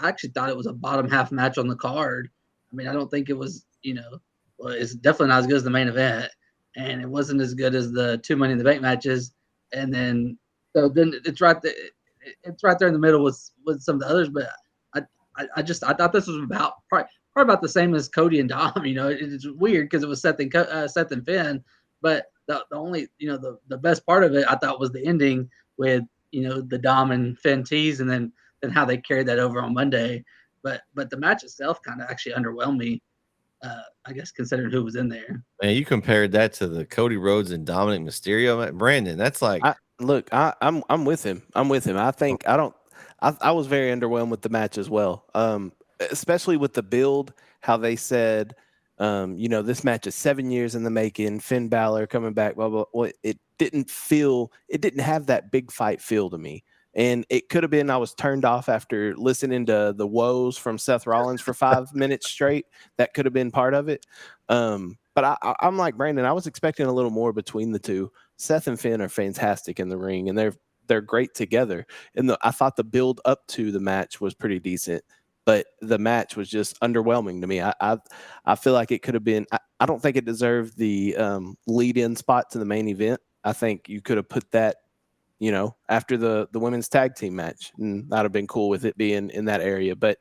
actually thought it was a bottom half match on the card. I mean, I don't think it was, well, it's definitely not as good as the main event, and it wasn't as good as the 2 Money in the Bank matches. And then, so then it's right there. It's right there in the middle with some of the others. But I thought this was probably about the same as Cody and Dom. It's weird because it was Seth and Finn, but the only the best part of it I thought was the ending with the Dom and Finn tease, and then how they carried that over on Monday. But the match itself kind of actually underwhelmed me. I guess considering who was in there. Man, you compared that to the Cody Rhodes and Dominic Mysterio. Brandon, that's like I'm with him. I think I was very underwhelmed with the match as well. Especially with the build, how they said, this match is 7 years in the making. Finn Balor coming back, blah blah. Well, it didn't have that big fight feel to me. And it could have been I was turned off after listening to the woes from Seth Rollins for 5 minutes straight. That could have been part of it. But I'm like Brandon. I was expecting a little more between the two. Seth and Finn are fantastic in the ring, and they're great together. And I thought the build up to the match was pretty decent, but the match was just underwhelming to me. I feel like it could have been. I don't think it deserved the lead-in spot to the main event. I think you could have put that, after the women's tag team match, and that'd have been cool with it being in that area. But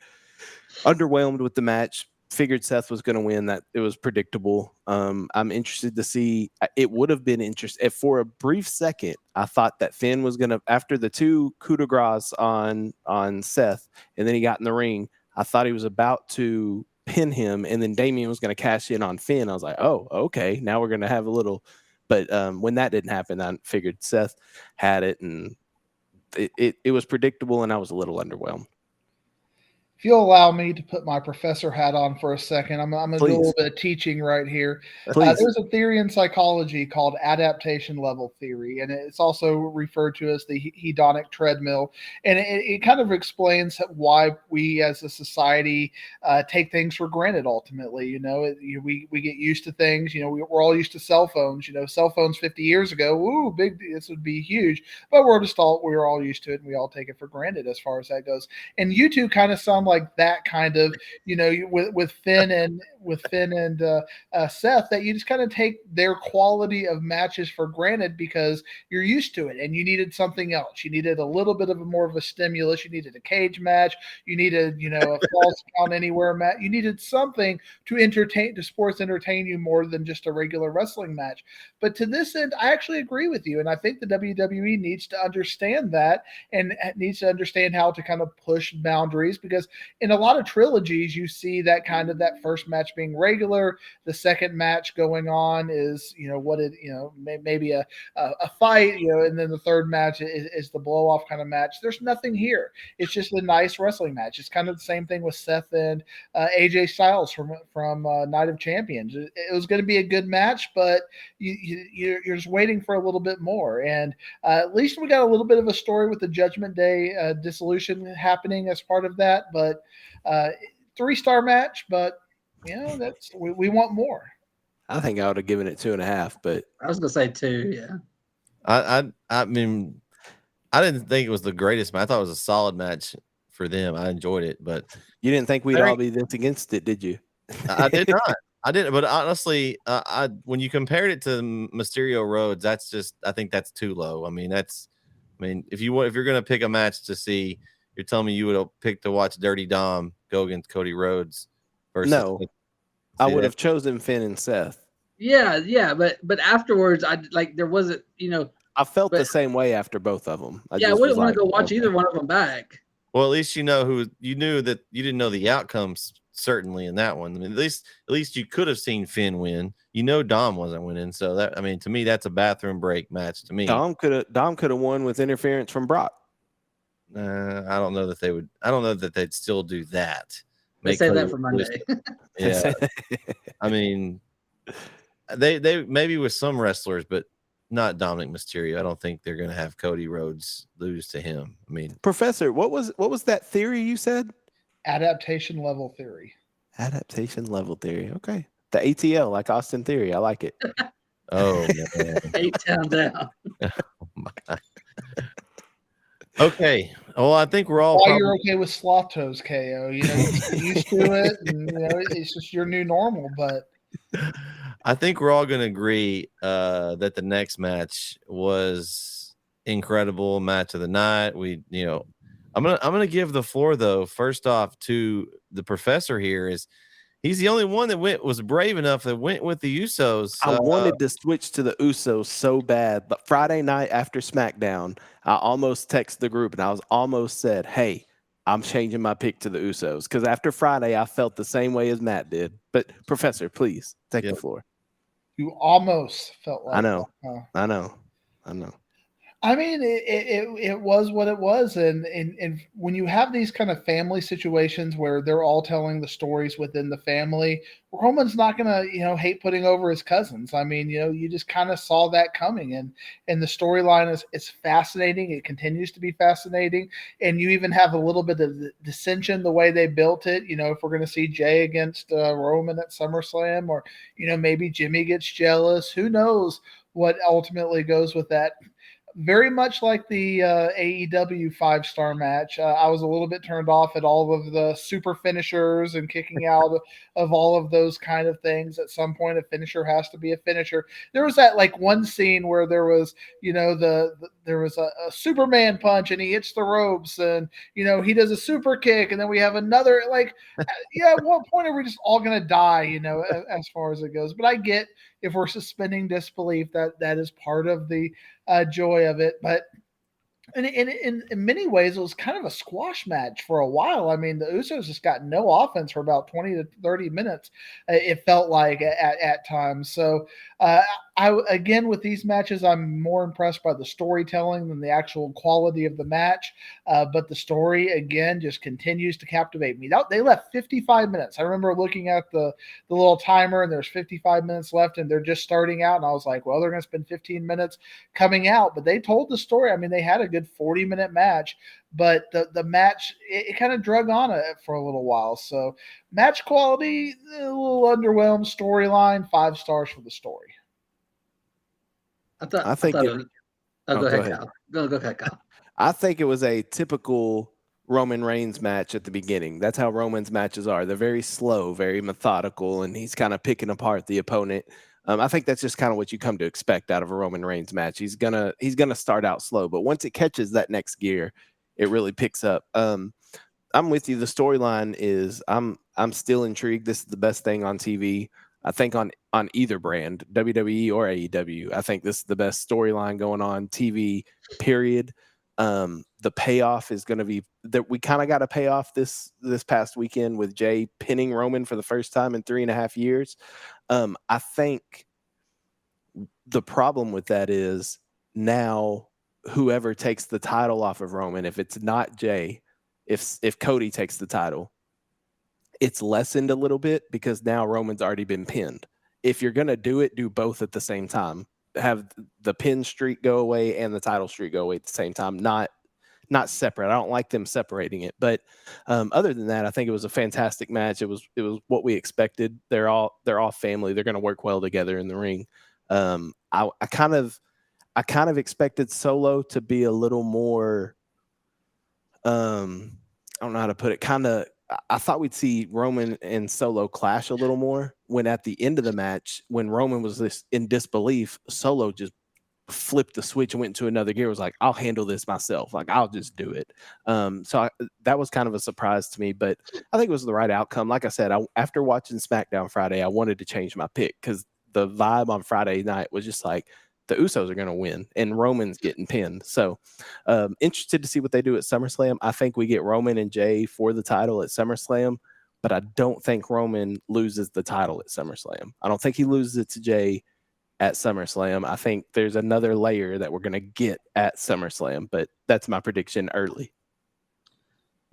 underwhelmed with the match. Figured Seth was going to win. That it was predictable. I'm interested to see. It would have been interesting for a brief second. I thought that Finn was going to, after the 2 coup de grace on Seth, and then he got in the ring. I thought he was about to pin him, and then Damian was going to cash in on Finn. I was like, oh, okay, now we're going to have a little. But when that didn't happen, I figured Seth had it, and it was predictable, and I was a little underwhelmed. If you'll allow me to put my professor hat on for a second, I'm going to do a little bit of teaching right here. There's a theory in psychology called adaptation level theory, and it's also referred to as the hedonic treadmill. And it kind of explains why we as a society take things for granted ultimately. We get used to things. We're all used to cell phones. Cell phones 50 years ago, ooh, this would be huge. But we're all used to it, and we all take it for granted as far as that goes. And you two kind of sound like that kind of, with Finn and Seth, that you just kind of take their quality of matches for granted because you're used to it, and you needed something else. You needed a little bit of more of a stimulus. You needed a cage match. You needed, a false count anywhere match. You needed something to sports entertain you more than just a regular wrestling match. But to this end, I actually agree with you, and I think the WWE needs to understand that and needs to understand how to kind of push boundaries, because in a lot of trilogies, you see that kind of that first match being regular, the second match going on is, maybe a fight, and then the third match is the blow off kind of match. There's nothing here. It's just a nice wrestling match. It's kind of the same thing with Seth and AJ Styles from Night of Champions. It was going to be a good match, but you're just waiting for a little bit more. And at least we got a little bit of a story with the Judgment Day dissolution happening as part of that. But 3-star match, but that's we want more. I think I would have given it 2.5, but I was gonna say 2. Yeah. I mean, I didn't think it was the greatest match. I thought it was a solid match for them. I enjoyed it, but you didn't think we'd all be this against it, did you? I did not. I didn't. But honestly, when you compared it to Mysterio Rhodes, I think that's too low. I mean, if you're gonna pick a match to see, you're telling me you would have picked to watch Dirty Dom go against Cody Rhodes versus. No, I would have chosen Finn and Seth. Yeah, but afterwards, there wasn't, I felt the same way after both of them. I wouldn't want to go watch either one of them back. Well, at least you knew that you didn't know the outcomes certainly in that one. I mean, at least you could have seen Finn win. Dom wasn't winning, so to me, that's a bathroom break match to me. Dom could have won with interference from Brock. I don't know that they would. I don't know that they'd still do that. They say that for Monday. Yeah, I mean, they maybe with some wrestlers, but not Dominic Mysterio. I don't think they're going to have Cody Rhodes lose to him. I mean, Professor, what was that theory you said? Adaptation level theory. Adaptation level theory. Okay, the ATL, like Austin Theory. I like it. Oh man, 8 down down. Oh my God. Okay. Well, I think we're all. Why you're okay with sloth toes, KO? You're used to it, and it's just your new normal. But I think we're all going to agree that the next match was incredible, match of the night. I'm gonna give the floor though. First off, to the professor here he's the only one that was brave enough that went with the Usos. I wanted to switch to the Usos so bad, but Friday night after SmackDown, I almost texted the group and I was almost said, "Hey, I'm changing my pick to the Usos," because after Friday, I felt the same way as Matt did. But Professor, please take the floor. You almost felt like I know. that, huh? I know. I mean, it was what it was, and when you have these kind of family situations where they're all telling the stories within the family, Roman's not gonna hate putting over his cousins. I mean, you just kind of saw that coming, and the storyline is fascinating. It continues to be fascinating, and you even have a little bit of dissension the way they built it. If we're gonna see Jay against Roman at SummerSlam, or maybe Jimmy gets jealous. Who knows what ultimately goes with that? Very much like the AEW 5-star match, I was a little bit turned off at all of the super finishers and kicking out of all of those kind of things. At some point, a finisher has to be a finisher. There was that one scene where there was, there was a Superman punch and he hits the ropes and, he does a super kick. And then we have another, at what point are we just all going to die, as far as it goes? But I get if we're suspending disbelief that is part of the joy of it. But in many ways, it was kind of a squash match for a while. I mean, the Usos just got no offense for about 20 to 30 minutes, it felt like at times. So again, with these matches, I'm more impressed by the storytelling than the actual quality of the match. But the story, again, just continues to captivate me. They left 55 minutes. I remember looking at the little timer, and there's 55 minutes left, and they're just starting out. And I was like, well, they're going to spend 15 minutes coming out. But they told the story. I mean, they had a good 40-minute match, but the match, it kind of drug on it for a little while. So match quality, a little underwhelmed. Storyline, 5 stars for the story. Go ahead, Kyle. Go ahead, Kyle. I think it was a typical Roman Reigns match at the beginning. That's how Roman's matches are. They're very slow, very methodical, and he's kind of picking apart the opponent. I think that's just kind of what you come to expect out of a Roman Reigns match. He's gonna start out slow, but once it catches that next gear, it really picks up. I'm with you. The storyline is I'm still intrigued. This is the best thing on TV. I think on either brand, WWE or AEW. I think this is the best storyline going on TV, period. The payoff is going to be that we kind of got a payoff this past weekend with Jay pinning Roman for the first time in 3.5 years. I think the problem with that is now whoever takes the title off of Roman, if it's not Jay, if Cody takes the title, it's lessened a little bit because now Roman's already been pinned. If you're going to do it, do both at the same time. Have the pin streak go away and the title streak go away at the same time, not separate. I don't like them separating it. But other than that, I think it was a fantastic match. It was what we expected. They're all family. They're going to work well together in the ring. I kind of expected Solo to be a little more I don't know how to put it. I thought we'd see Roman and Solo clash a little more, when at the end of the match, when Roman was in disbelief, Solo just flipped the switch and went into another gear. Was like, I'll handle this myself. Like, I'll just do it. That was kind of a surprise to me, but I think it was the right outcome. Like I said, after watching SmackDown Friday, I wanted to change my pick because the vibe on Friday night was just like, the Usos are going to win and Roman's getting pinned. So interested to see what they do at SummerSlam. I think we get Roman and Jay for the title at SummerSlam, but I don't think Roman loses the title at SummerSlam. I don't think he loses it to Jay at SummerSlam. I think there's another layer that we're going to get at SummerSlam, but that's my prediction early.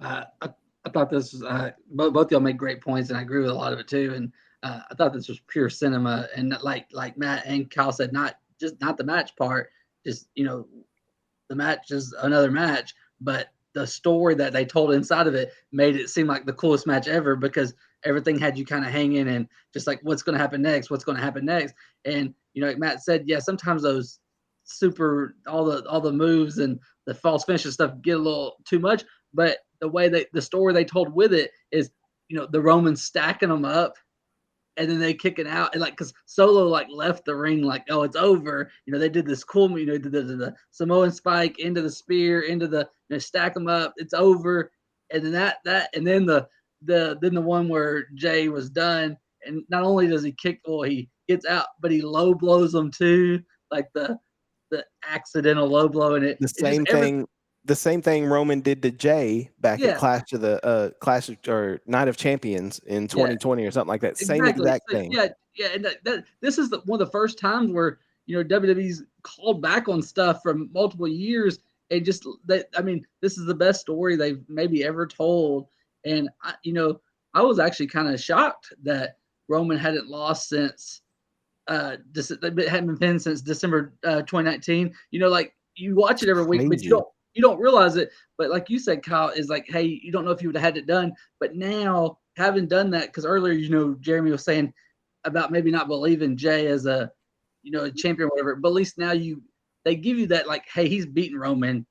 I thought this was, both y'all made great points, and I agree with a lot of it too. And I thought this was pure cinema, and like Matt and Kyle said, not the match part, just, the match is another match, but the story that they told inside of it made it seem like the coolest match ever, because everything had you kind of hanging and just like, what's going to happen next? And, like Matt said, yeah, sometimes those all the moves and the false finishes stuff get a little too much, but the way the story they told with it is, the Romans stacking them up, and then they kick it out, and because Solo left the ring oh, it's over. They did this cool, the Samoan spike into the spear, into the stack them up. It's over, and then and then the one where Jay was done, and not only does he kick, he gets out, but he low blows them too, like the accidental low blow, and it the same thing Roman did to Jay back at Clash or Night of Champions in 2020 or something like that. Same exact thing. Yeah. And this is one of the first times where WWE's called back on stuff from multiple years, and this is the best story they've maybe ever told. And I was actually kind of shocked that Roman hadn't lost since hadn't been pinned since December 2019. You watch it every week, but you don't realize it. But like you said, Kyle, is hey, you don't know if you would have had it done. But now, having done that, because earlier, Jereme was saying about maybe not believing Jay as a champion or whatever. But at least now they give you that hey, he's beaten Roman.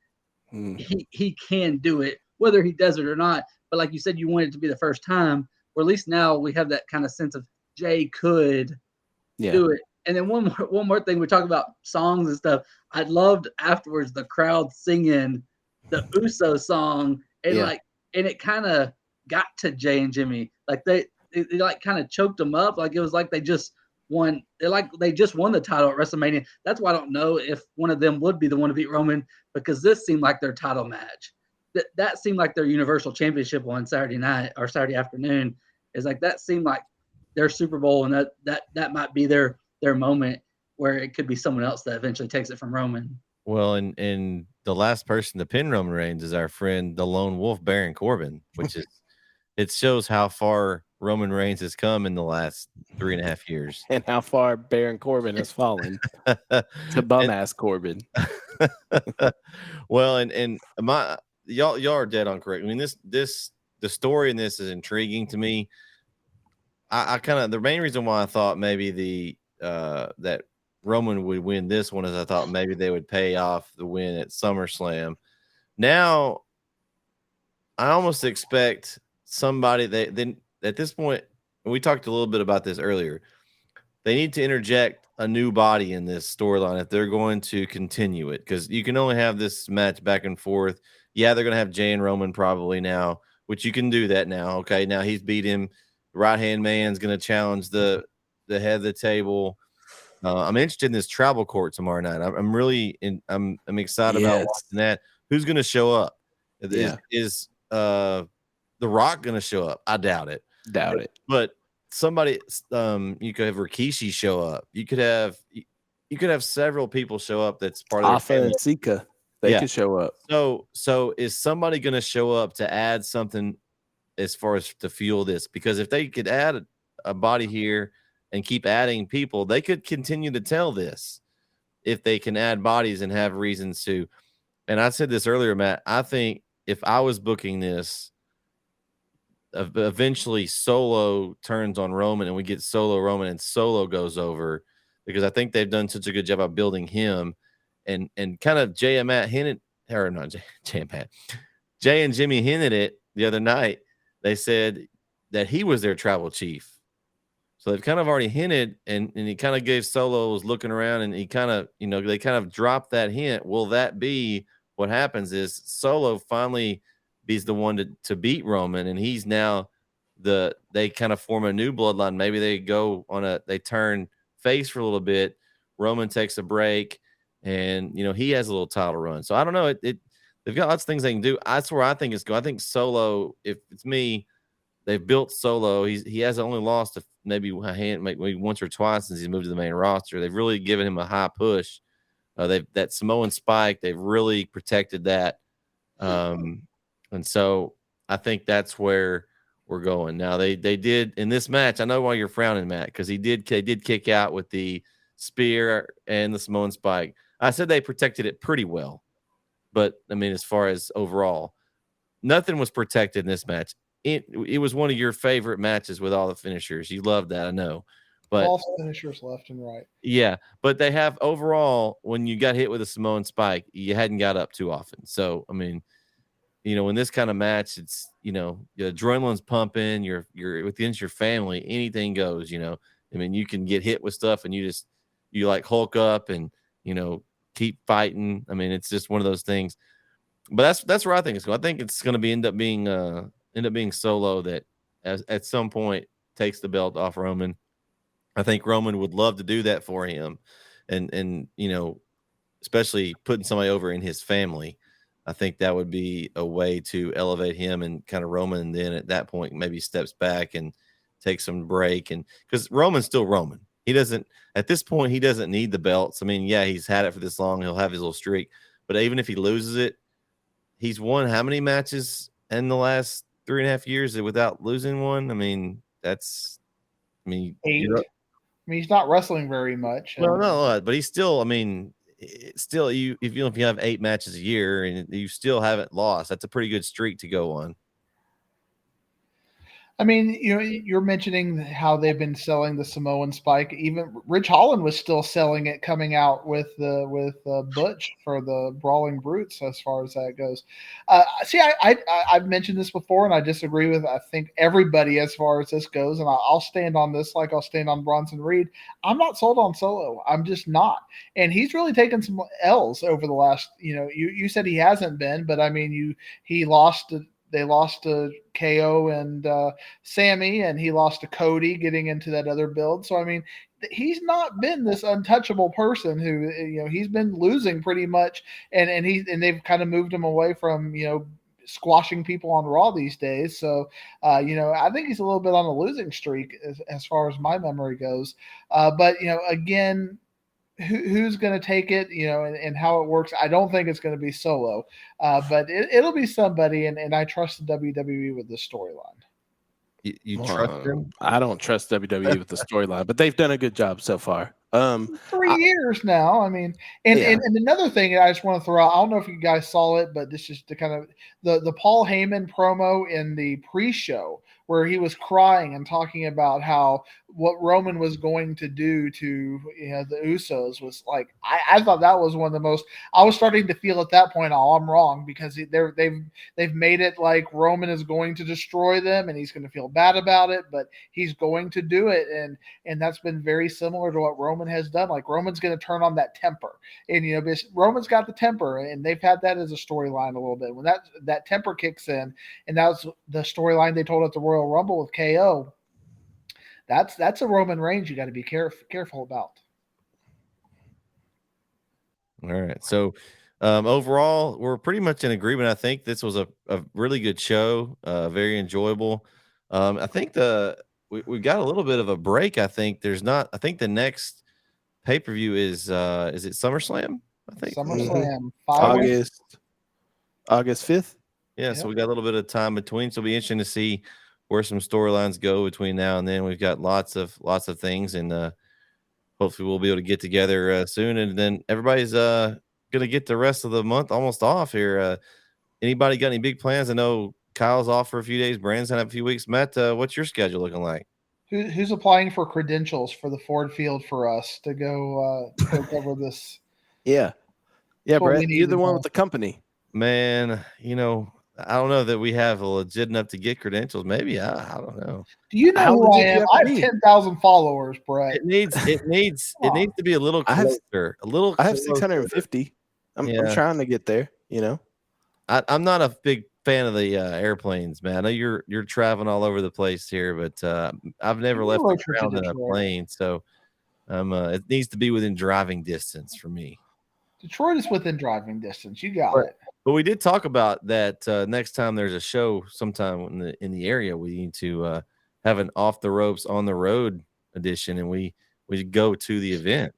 He can do it, whether he does it or not. But like you said, you want it to be the first time. Or at least now we have that kind of sense of Jay could do it. And then one more thing, we talk about songs and stuff. I loved afterwards the crowd singing the Uso song, and and it kind of got to Jay and Jimmy. They kind of choked them up. It was like they just won. They just won the title at WrestleMania. That's why I don't know if one of them would be the one to beat Roman, because this seemed like their title match. That seemed like their Universal Championship on Saturday night or Saturday afternoon. Is that seemed like their Super Bowl, and that might be their moment where it could be someone else that eventually takes it from Roman. Well, and the last person to pin Roman Reigns is our friend, the lone wolf, Baron Corbin, which is, it shows how far Roman Reigns has come in the last 3.5 years. And how far Baron Corbin has fallen to bum-ass Corbin. Well, and y'all are dead on correct. I mean, the story in this is intriguing to me. I kind of, the main reason why I thought maybe that Roman would win this one is I thought maybe they would pay off the win at SummerSlam. Now, I almost expect somebody then at this point, and we talked a little bit about this earlier, they need to interject a new body in this storyline if they're going to continue it, because you can only have this match back and forth. Yeah, they're going to have Jay and Roman probably now, which you can do that now. Okay, now he's beat him. Right-hand man's going to challenge the head of the table. I'm interested in this travel court tomorrow night. I'm really I'm excited about watching that. who's going to show up? Yeah. Is The Rock going to show up? I doubt it. Doubt it. But somebody, you could have Rikishi show up. You could have several people show up. That's part of their Alpha and Sika. They could show up. So is somebody going to show up to add something as far as to fuel this? Because if they could add a body here and keep adding people, they could continue to tell this if they can add bodies and have reasons to. And I said this earlier, Matt, I think if I was booking this, eventually Solo turns on Roman and we get Solo Roman and Solo goes over, because I think they've done such a good job of building him and kind of Jay and Matt hinted, or not Jay and Matt, Jay and Jimmy hinted it the other night. They said that he was their tribal chief. So they've kind of already hinted, and he kind of gave Solo, was looking around, and he kind of, they kind of dropped that hint. Will that be what happens? Is Solo finally be's the one to beat Roman, and he's now they kind of form a new bloodline. Maybe they turn face for a little bit. Roman takes a break, and he has a little title run. So I don't know. They've got lots of things they can do. That's where I think it's going. I think Solo, if it's me, they've built Solo. He has only lost maybe once or twice since he's moved to the main roster. They've really given him a high push. That Samoan Spike, they've really protected that. And so I think that's where we're going. Now they did in this match. I know why you're frowning, Matt, because they did kick out with the spear and the Samoan Spike. I said they protected it pretty well, but I mean, as far as overall, nothing was protected in this match. It was one of your favorite matches with all the finishers. You loved that, I know. But false finishers left and right. Yeah, but they have overall, when you got hit with a Samoan Spike, you hadn't got up too often. So I mean, in this kind of match, it's your adrenaline's pumping, you're within your family, anything goes. I mean, you can get hit with stuff and you like Hulk up and keep fighting. I mean, it's just one of those things. But that's where I think it's going. I think it's going to end up being Solo that at some point takes the belt off Roman. I think Roman would love to do that for him, and especially putting somebody over in his family. I think that would be a way to elevate him, and kind of Roman. And then at that point, maybe steps back and takes some break, and because Roman's still Roman, at this point he doesn't need the belts. I mean, yeah, he's had it for this long. He'll have his little streak, but even if he loses it, he's won how many matches in the last 3.5 years without losing one? I mean, 8. I mean, he's not wrestling very much. Well, no, but he's still. I mean, still, if you have 8 matches a year and you still haven't lost, that's a pretty good streak to go on. I mean, you're mentioning how they've been selling the Samoan Spike. Even Rich Holland was still selling it, coming out with Butch for the Brawling Brutes, as far as that goes. See, I've mentioned this before, and I disagree with I think everybody as far as this goes, and I'll stand on this like I'll stand on Bronson Reed. I'm not sold on Solo. I'm just not, and he's really taken some L's over the last. You said he hasn't been, but I mean, he lost. They lost to KO and Sammy, and he lost to Cody getting into that other build. So, I mean, he's not been this untouchable person who, he's been losing pretty much. And they've kind of moved him away from, squashing people on Raw these days. So, I think he's a little bit on a losing streak as far as my memory goes. But, again, who's going to take it, and how it works. I don't think it's going to be Solo, but it'll be somebody, and I trust the WWE with the storyline. You trust them? I don't trust WWE with the storyline, but they've done a good job so far. 3 years now. I mean, and another thing I just want to throw out, I don't know if you guys saw it, but this is the kind of the Paul Heyman promo in the pre-show where he was crying and talking about how what Roman was going to do to the Usos was like, I thought that was one of the most. I was starting to feel at that point, oh, I'm wrong, because they've made it like Roman is going to destroy them and he's going to feel bad about it, but he's going to do it, and that's been very similar to what Roman has done. Like, Roman's going to turn on that temper, and Roman's got the temper, and they've had that as a storyline a little bit. When that temper kicks in, and that was the storyline they told at the Royal Rumble with KO. That's a Roman Reigns you got to be careful about. All right, so Overall, we're pretty much in agreement. I think this was a really good show, very enjoyable. I think we got a little bit of a break. I think I think the next pay-per-view is it SummerSlam? I think SummerSlam, August 5th. Yeah, so we got a little bit of time between. So it'll be interesting to see where some storylines go between now and then. We've got lots of things, and hopefully we'll be able to get together soon. And then everybody's gonna get the rest of the month almost off here. Anybody got any big plans? I know Kyle's off for a few days. Brandon's had a few weeks. Matt, what's your schedule looking like? Who's applying for credentials for the Ford Field for us to go cover this? Yeah, Brett, you're the one with the company. Man, I don't know that we have a legit enough to get credentials. Maybe I don't know. Do you know who I am? I have 10,000 followers, Brett. It needs to be a little closer. I have 650. I'm trying to get there. I'm not a big fan of the airplanes, man. I know you're traveling all over the place here, but I've never left the ground in a plane, so it needs to be within driving distance for me. Detroit is within driving distance. You got it. But we did talk about that next time there's a show sometime in the area, we need to have an off the ropes on the road edition, and we go to the event.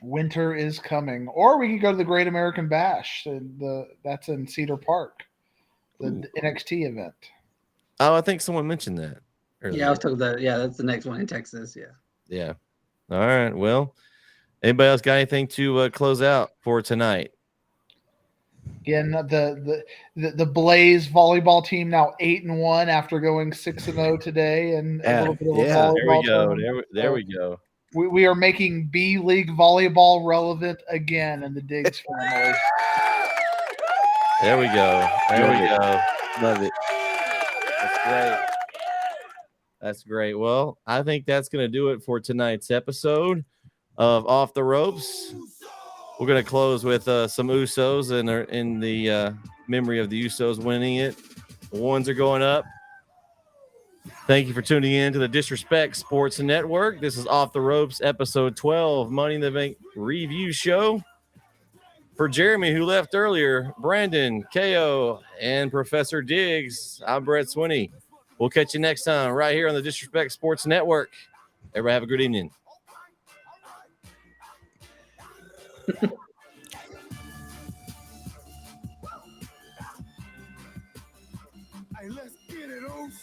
Winter is coming, or we could go to the Great American Bash. That's in Cedar Park, the NXT event. Oh, I think someone mentioned that earlier. Yeah, I was talking about that. Yeah, that's the next one in Texas. Yeah. All right. Well, anybody else got anything to close out for tonight? Again, the Blaze volleyball team now 8-1 after going 6-0 today, and a little bit of a volleyball. There we go. We are making B League volleyball relevant again in the Diggs family. There we go. Love it. That's great. That's great. Well, I think that's going to do it for tonight's episode of Off the Ropes. We're going to close with some Usos in the memory of the Usos winning it. The ones are going up. Thank you for tuning in to the Disrespect Sports Network. This is Off the Ropes, episode 12, Money in the Bank review show. For Jereme, who left earlier, Brandon, KO, and Professor Diggs, I'm Bret Swinney. We'll catch you next time right here on the Disrespect Sports Network. Everybody have a good evening. Hey, let's get it, Oos.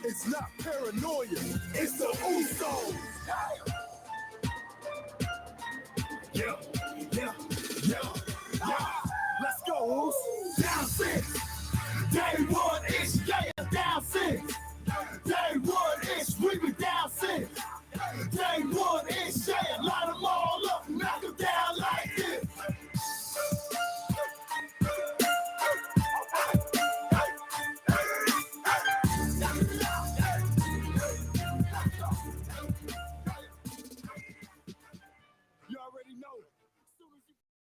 It's not paranoia, it's the Usos. Yeah.